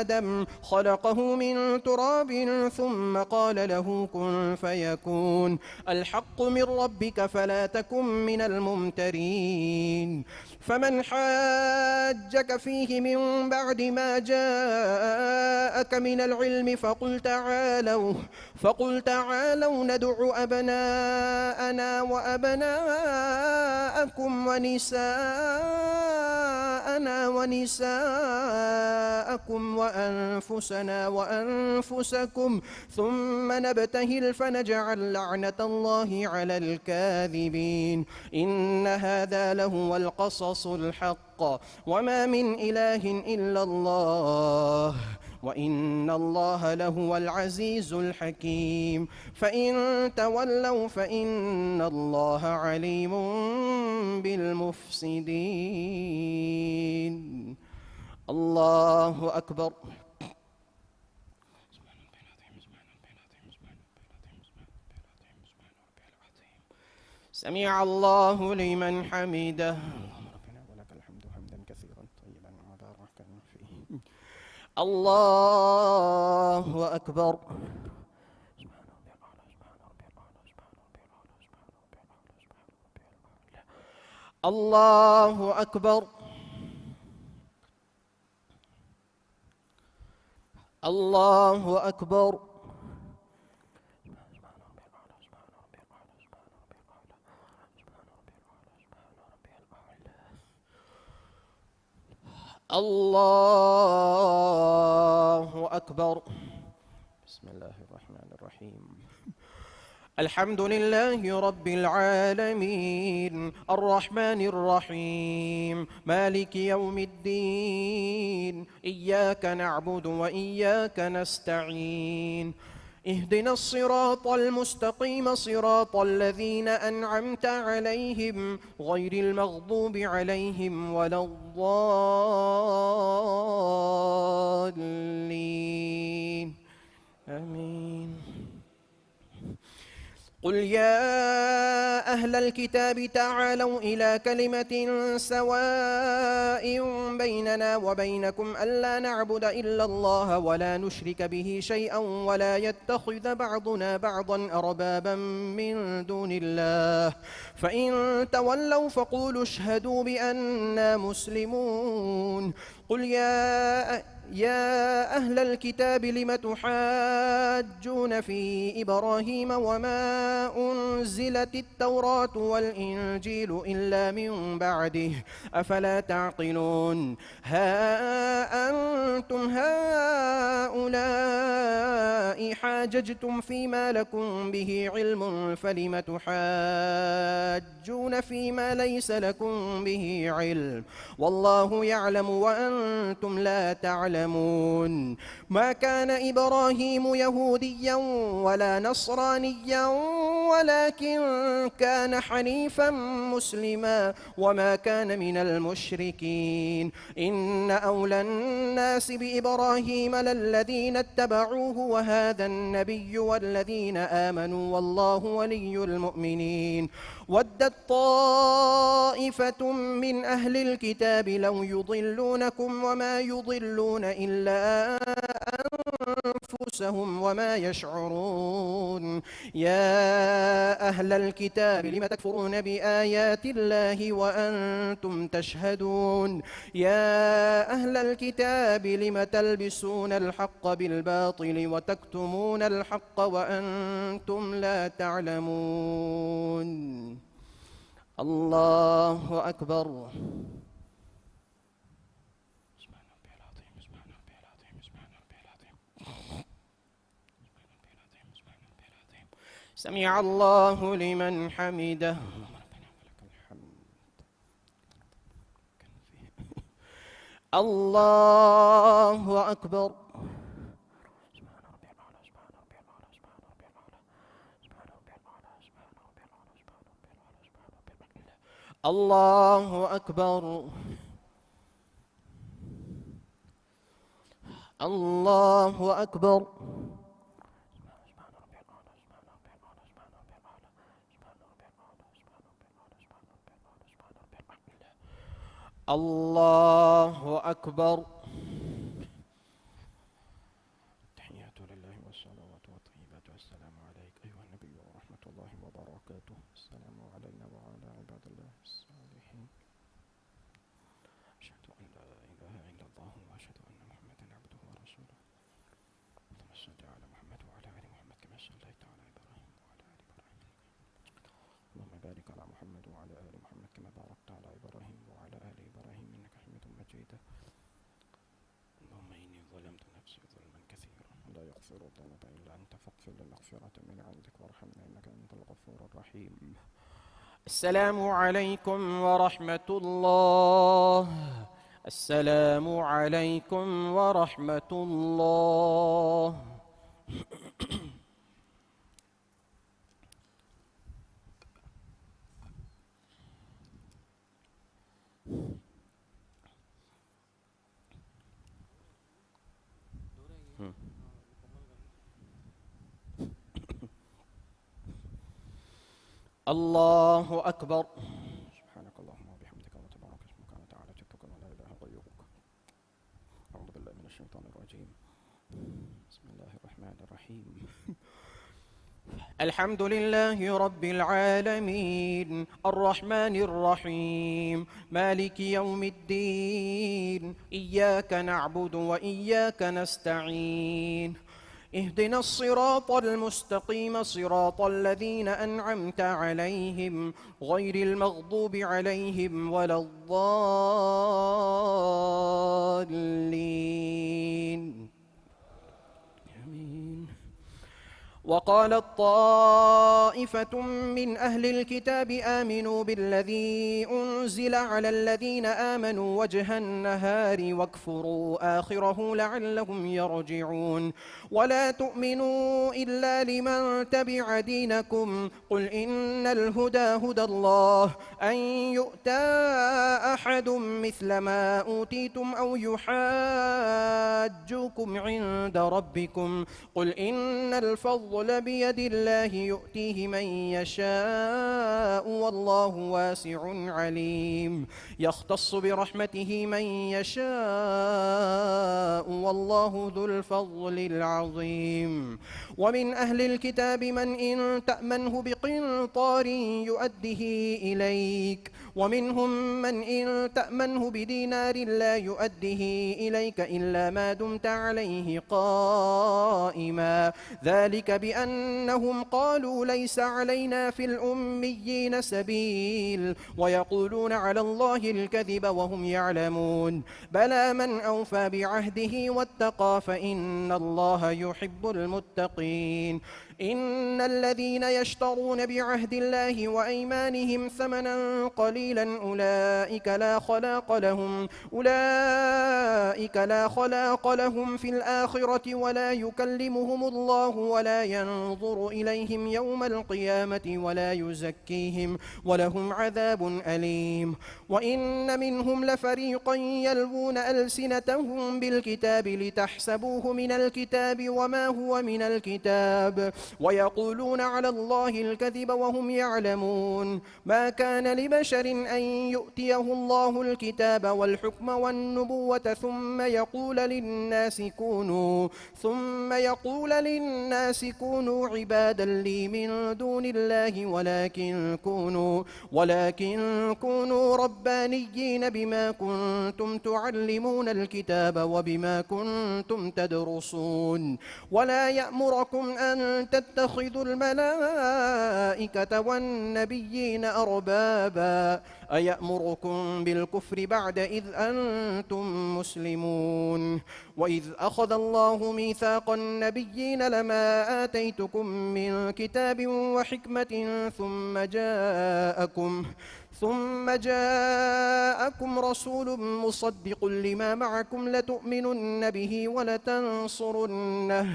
آدم خلقه من تراب ثم قال له كن فيكون الحق من ربك فلا تكن من الممترين فمن حاجك فيه من بعد ما جاءك من العلم فقل تعالوا ندع أبناءنا وأبناءكم ونساءنا ونساءكم وأنفسنا وأنفسكم ثم نبتهل فنجعل لعنة الله على الكاذبين إن هذا لهو القصص الحق وما من إله إلا الله وإن الله لهو العزيز الحكيم فإن تولوا فإن الله عليم بالمفسدين. الله أكبر. سمع الله لمن حمده. الله أكبر. الله أكبر. الله أكبر. الله أكبر. بسم الله الرحمن الرحيم. الحمد لله رب العالمين الرحمن الرحيم مالك يوم الدين إياك نعبد وإياك نستعين اهدنا الصراط المستقيم صراط الذين أنعمت عليهم غير المغضوب عليهم ولا الضالين آمين. قل يا أهل الكتاب تعالوا إلى كلمة سواء بيننا وبينكم ألا نعبد إلا الله ولا نشرك به شيئا ولا يتخذ بعضنا بعضا أربابا من دون الله فإن تولوا فقولوا اشهدوا بأننا مسلمون. يا أهل الكتاب لم تحاجون في إبراهيم وما أنزلت التوراة والإنجيل إلا من بعده أفلا تعقلون ها أنتم هؤلاء حاججتم فيما لكم به علم فلم تحاجون فيما ليس لكم به علم والله يعلم وأنتم لا تعلمون ما كان إبراهيم يهوديا ولا نصرانيا ولكن كان حنيفا مسلما وما كان من المشركين إن أولى الناس بإبراهيم للذين اتبعوه وهذا النبي والذين آمنوا والله ولي المؤمنين ودت طائفة من أهل الكتاب لو يضلونكم وما يضلون إلا أنفسهم وما يشعرون يا أهل الكتاب لم تكفرون بآيات الله وأنتم تشهدون يا أهل الكتاب لم تلبسون الحق بالباطل وتكتمون الحق وأنتم لا تعلمون الله أكبر سمع الله لمن حمده الله أكبر الله أكبر الله أكبر الله أكبر تحيات لله والصلوات والطيبات والسلام عليك أيها النبي ورحمة الله وبركاته السلام علينا وعلى عباد الله الصالحين أشهد أن لا إله إلا الله وأشهد أن محمدا عبده ورسوله اللهم صل على محمد وعلى آل محمد كما صليت على إبراهيم وعلى آل إبراهيم اللهم بارك على محمد وعلى آل محمد كما باركت على إبراهيم وعلى آل إبراهيم إنك حميد مجيد اللهم إني ظلمت نفسي ظلما كثيرا ولا يغفر الذنوب إلا أنت فاغفر لي مغفرة من عندك وارحمنا إنك أنت الغفور الرحيم السلام عليكم ورحمة الله السلام عليكم ورحمة الله الله أكبر سبحانك اللهم وبحمدك وتبارك اسمك وتعالى جدك ولا إله غيرك أعوذ بالله من الشيطان الرجيم بسم الله الرحمن الرحيم الحمد لله رب العالمين الرحمن الرحيم مالك يوم الدين إياك نعبد وإياك نستعين اهدنا الصراط المستقيم صراط الذين أنعمت عليهم غير المغضوب عليهم ولا الضالين آمين وقالت طائفة من أهل الكتاب آمنوا بالذي أنزل على الذين آمنوا وجه النهار واكفروا آخره لعلهم يرجعون ولا تؤمنوا إلا لمن تبع دينكم قل إن الهدى هدى الله أن يؤتى أحد مثل ما أوتيتم أو يحاجوكم عند ربكم قل إن الفضل بيد الله يؤتيه من يشاء والله واسع عليم يختص برحمته من يشاء والله ذو الفضل العظيم ومن أهل الكتاب من إن تأمنه بقنطار يؤده إليك ومنهم من إن تأمنه بدينار لا يؤده إليك إلا ما دمت عليه قائما ذلك بأنهم قالوا ليس علينا في الأميين سبيل ويقولون على الله الكذب وهم يعلمون بلى من أوفى بعهده واتقى فإن الله يحب المتقين إن الذين يشترون بعهد الله وأيمانهم ثمنا قليلا أولئك لا خلاق لهم في الآخرة ولا يكلمهم الله ولا ينظر إليهم يوم القيامة ولا يزكيهم ولهم عذاب أليم وإن منهم لفريقا يلوون ألسنتهم بالكتاب لتحسبوه من الكتاب وما هو من الكتاب ويقولون على الله الكذب وهم يعلمون ما كان لبشر أن يؤتيه الله الكتاب والحكم والنبوة ثم يقول للناس كونوا عبادا لي من دون الله ولكن كونوا ربانيين بما كنتم تعلمون الكتاب وبما كنتم تدرسون ولا يأمركم أن تتخذوا الملائكة والنبيين أربابا أيأمركم بالكفر بعد إذ أنتم مسلمون وإذ أخذ الله ميثاق النبيين لما آتيتكم من كتاب وحكمة ثم جاءكم رسول مصدق لما معكم لتؤمنن به ولتنصرنه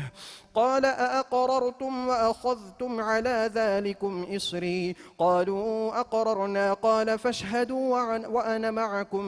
قال أأقررتم وأخذتم على ذلكم إصري قالوا أقررنا قال فاشهدوا وأنا معكم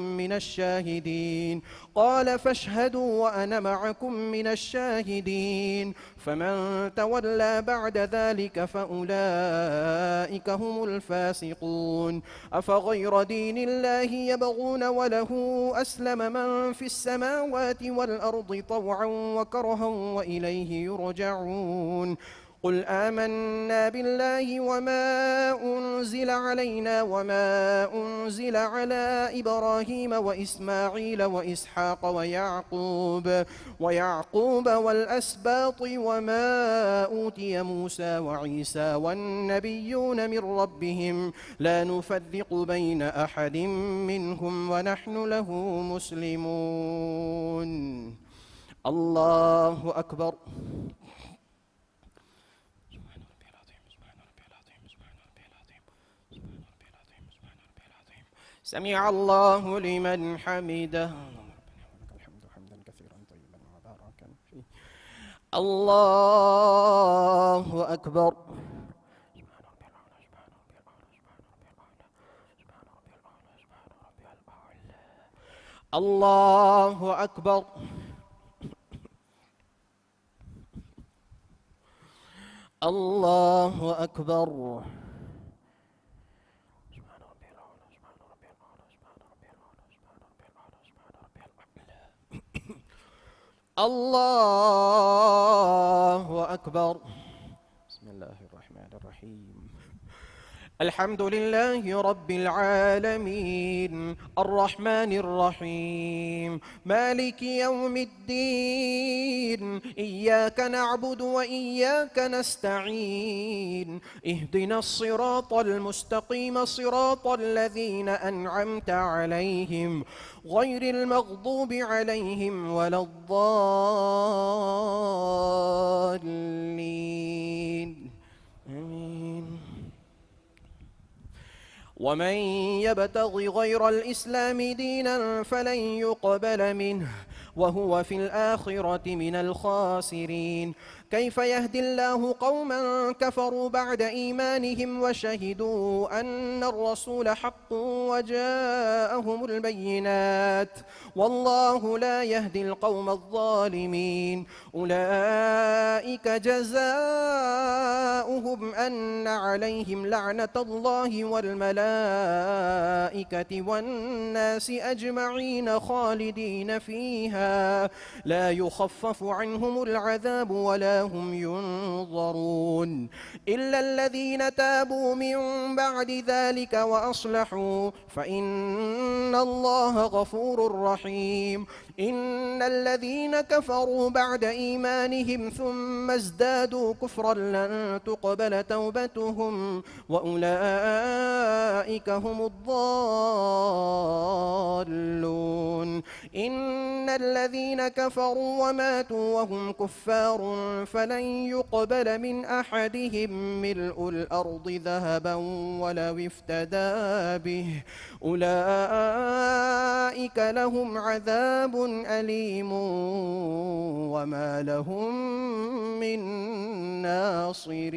من الشاهدين فمن تولى بعد ذلك فأولئك هم الفاسقون أفغير دين الله يبغون وله أسلم من في السماوات والأرض طوعا وكرها وإليه يرجعون قل آمنا بالله وما أنزل علينا وما أنزل على إبراهيم وإسماعيل وإسحاق ويعقوب والأسباط وما أوتي موسى وعيسى والنبيون من ربهم لا نفرق بين أحد منهم ونحن له مسلمون الله أكبر سمع الله لمن حمده الحمد حمدا كثيرا طيبا مباركا فيه الله أكبر الله أكبر الله أكبر الله أكبر بسم الله الرحمن الرحيم الحمد لله رب العالمين الرحمن الرحيم مالك يوم الدين إياك نعبد وإياك نستعين اهدنا الصراط المستقيم صراط الذين أنعمت عليهم غير المغضوب عليهم ولا الضالين آمين ومن يبتغ غير الإسلام دينا فلن يقبل منه وهو في الآخرة من الخاسرين كيف يهدي الله قوما كفروا بعد إيمانهم وشهدوا أن الرسول حق وجاءهم البينات والله لا يهدي القوم الظالمين أولئك جزاؤهم أن عليهم لعنة الله والملائكة والناس أجمعين خالدين فيها لا يخفف عنهم العذاب ولا هم ينظرون إلا الذين تابوا من بعد ذلك وأصلحوا فإن الله غفور رحيم إن الذين كفروا بعد إيمانهم ثم ازدادوا كفرا لن تقبل توبتهم وأولئك هم الضالون إن الذين كفروا وماتوا وهم كفار فلن يقبل من أحدهم ملء الأرض ذهبا ولو افتدى به أولئك لهم عذاب أليم وما لهم من ناصرين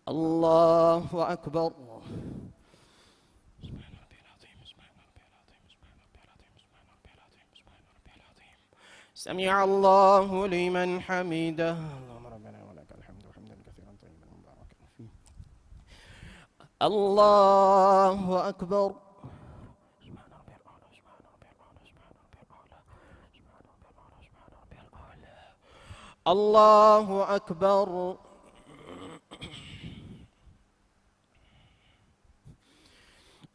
الله أكبر سمع الله لمن حمده اللهم ربنا ولك الحمد حمدا كثيرا طيبا مباركا فيه الله أكبر الله أكبر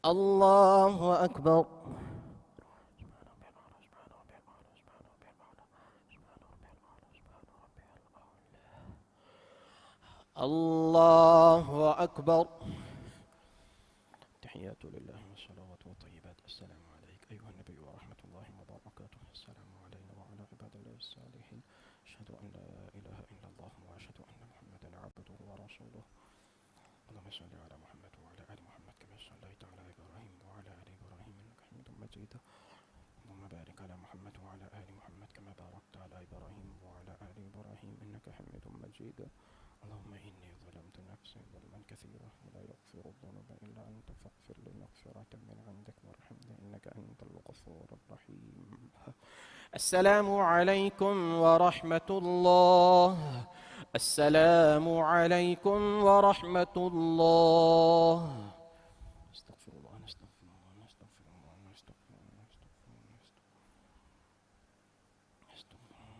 الله أكبر الله أكبر تحيات لله والصلوات والطيبات السلام عليك أيها النبي ورحمة الله وبركاته السلام علينا وعلى عباد الله الصالحين أشهد أن لا إله إلا الله وأشهد أن محمدا عبده ورسوله اللهم صل على محمد وعلى آل محمد كما صليت على إبراهيم وعلى آل إبراهيم إنك حميد مجيد اللهم بارك على محمد وعلى آل محمد كما باركت على إبراهيم وعلى آل إبراهيم إنك حميد مجيد اللهم إني ظلمت نفسي ظلما كثيرا ولا يغفر الذنوب إلا أنت فاغفر لي مغفرة من عندك وارحمني إنك أنت الغفور الرحيم السلام عليكم ورحمة الله السلام عليكم ورحمة الله استغفر الله نستغفر الله نستغفر الله نستغفر الله نستغفر الله نستغفر الله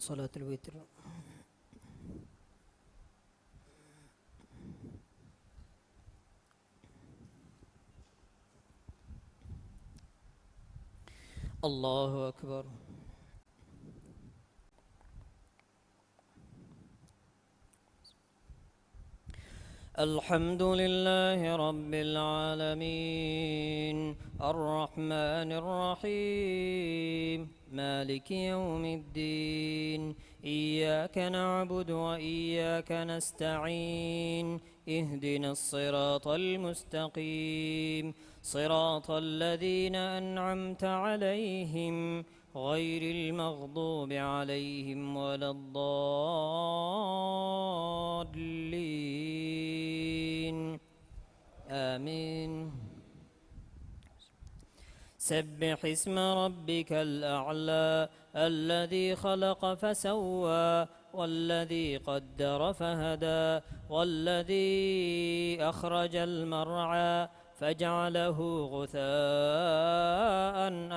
صلاة الوتر. الله أكبر. الحمد لله رب العالمين الرحمن الرحيم مالك يوم الدين إياك نعبد وإياك نستعين اهدنا الصراط المستقيم صراط الذين أنعمت عليهم غير المغضوب عليهم ولا الضالين آمين. سبح اسم ربك الأعلى الذي خلق فسوى والذي قدر فهدى والذي أخرج المرعى فجعله غثاء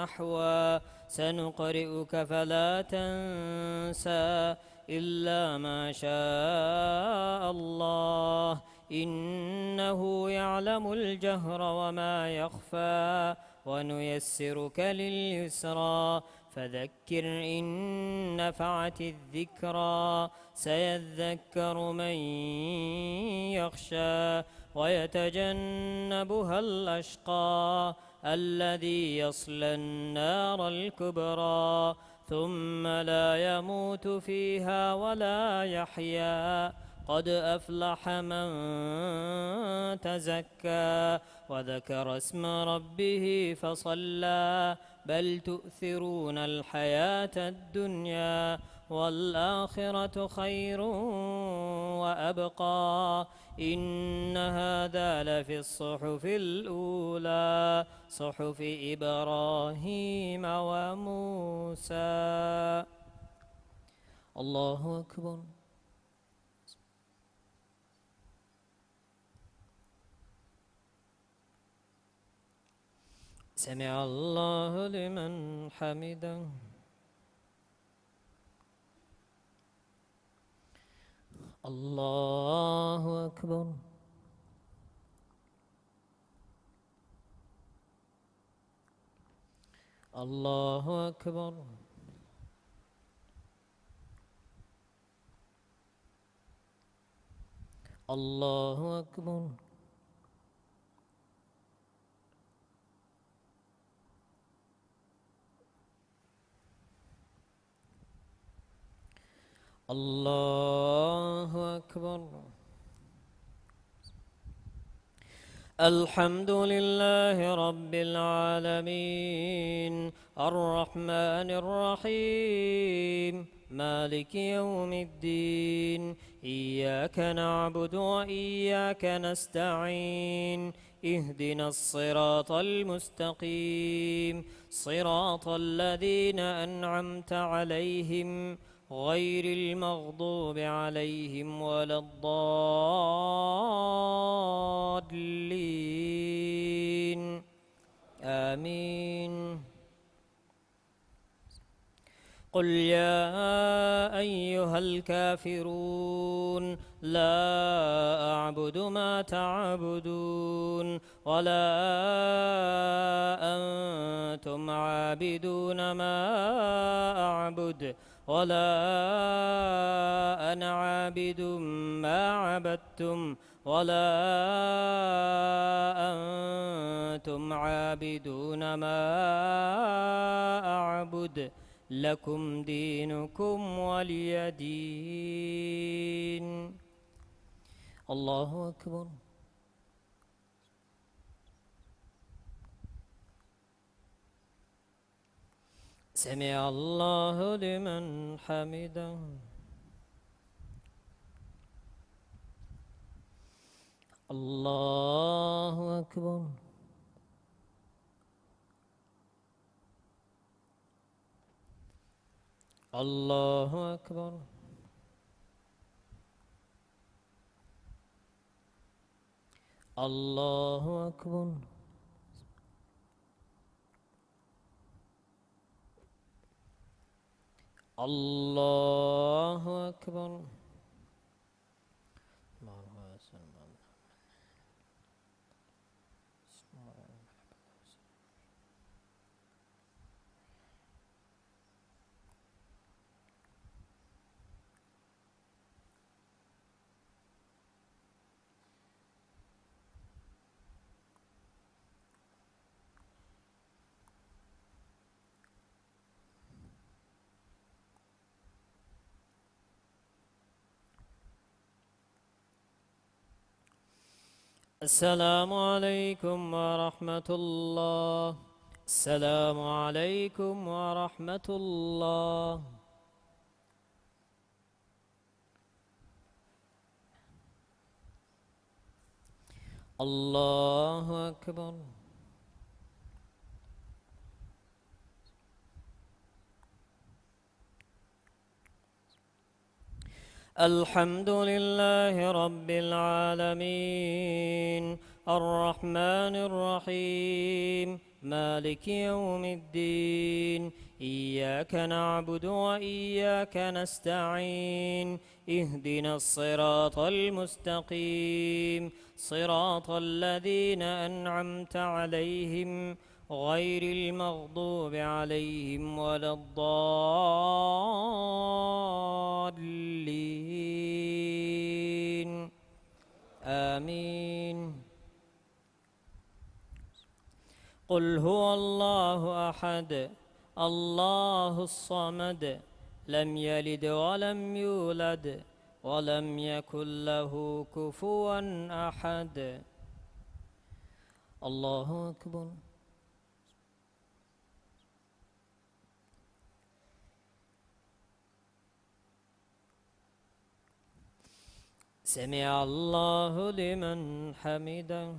أحوى سنقرئك فلا تنسى إلا ما شاء الله إنه يعلم الجهر وما يخفى ونيسرك لليسرى فذكر إن نفعت الذكرى سيذكر من يخشى ويتجنبها الأشقى الذي يصلى النار الكبرى ثم لا يموت فيها ولا يحيا قد أفلح من تزكى وذكر اسم ربه فصلى بل تؤثرون الحياة الدنيا والآخرة خير وأبقى إن هذا لفي الصحف الأولى صحف إبراهيم وموسى. الله أكبر. سمع الله لمن حمده. الله أكبر. الله أكبر. الله أكبر. الله أكبر. الحمد لله رب العالمين الرحمن الرحيم مالك يوم الدين إياك نعبد وإياك نستعين اهدنا الصراط المستقيم صراط الذين أنعمت عليهم غير المغضوب عليهم ولا الضالين آمين. قل يا أيها الكافرون لا أعبد ما تعبدون ولا أنتم عابدون ما أعبد ولا أنا عابد ما عبدتم ولا أنتم عابدون ما أعبد لكم دينكم ولي دين. الله أكبر. سمع الله لمن حمده. الله أكبر. الله أكبر. الله أكبر. الله أكبر. السلام عليكم ورحمة الله. السلام عليكم ورحمة الله. الله أكبر. الحمد لله رب العالمين الرحمن الرحيم مالك يوم الدين إياك نعبد وإياك نستعين اهدنا الصراط المستقيم صراط الذين أنعمت عليهم غير المغضوب عليهم ولا الضالين آمين. قل هو الله أحد الله الصمد لم يلد ولم يولد ولم يكن له كفوا أحد. الله أكبر. سمع الله لمن حمده.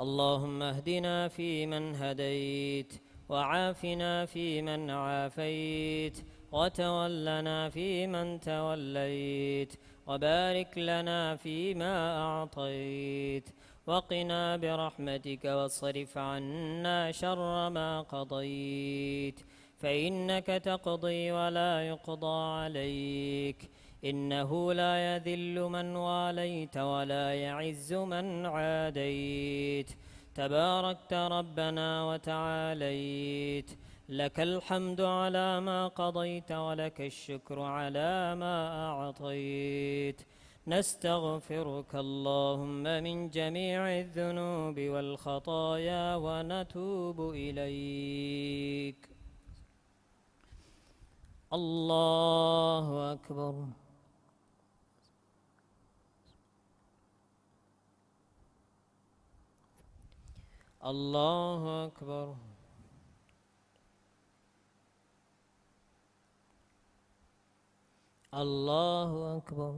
اللهم اهدنا فيمن هديت، وعافنا فيمن عافيت، وتولنا فيمن توليت، وبارك لنا فيما أعطيت، وقنا برحمتك واصرف عنا شر ما قضيت، فإنك تقضي ولا يقضى عليك، إنه لا يذل من واليت ولا يعز من عاديت، تباركت ربنا وتعاليت، لك الحمد على ما قضيت ولك الشكر على ما أعطيت. نستغفرك اللهم من جميع الذنوب والخطايا ونتوب إليك. الله أكبر. الله أكبر. الله أكبر.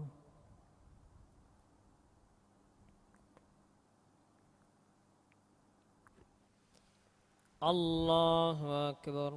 الله أكبر.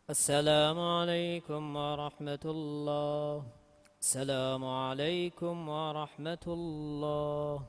السلام عليكم ورحمة الله. السلام عليكم ورحمة الله.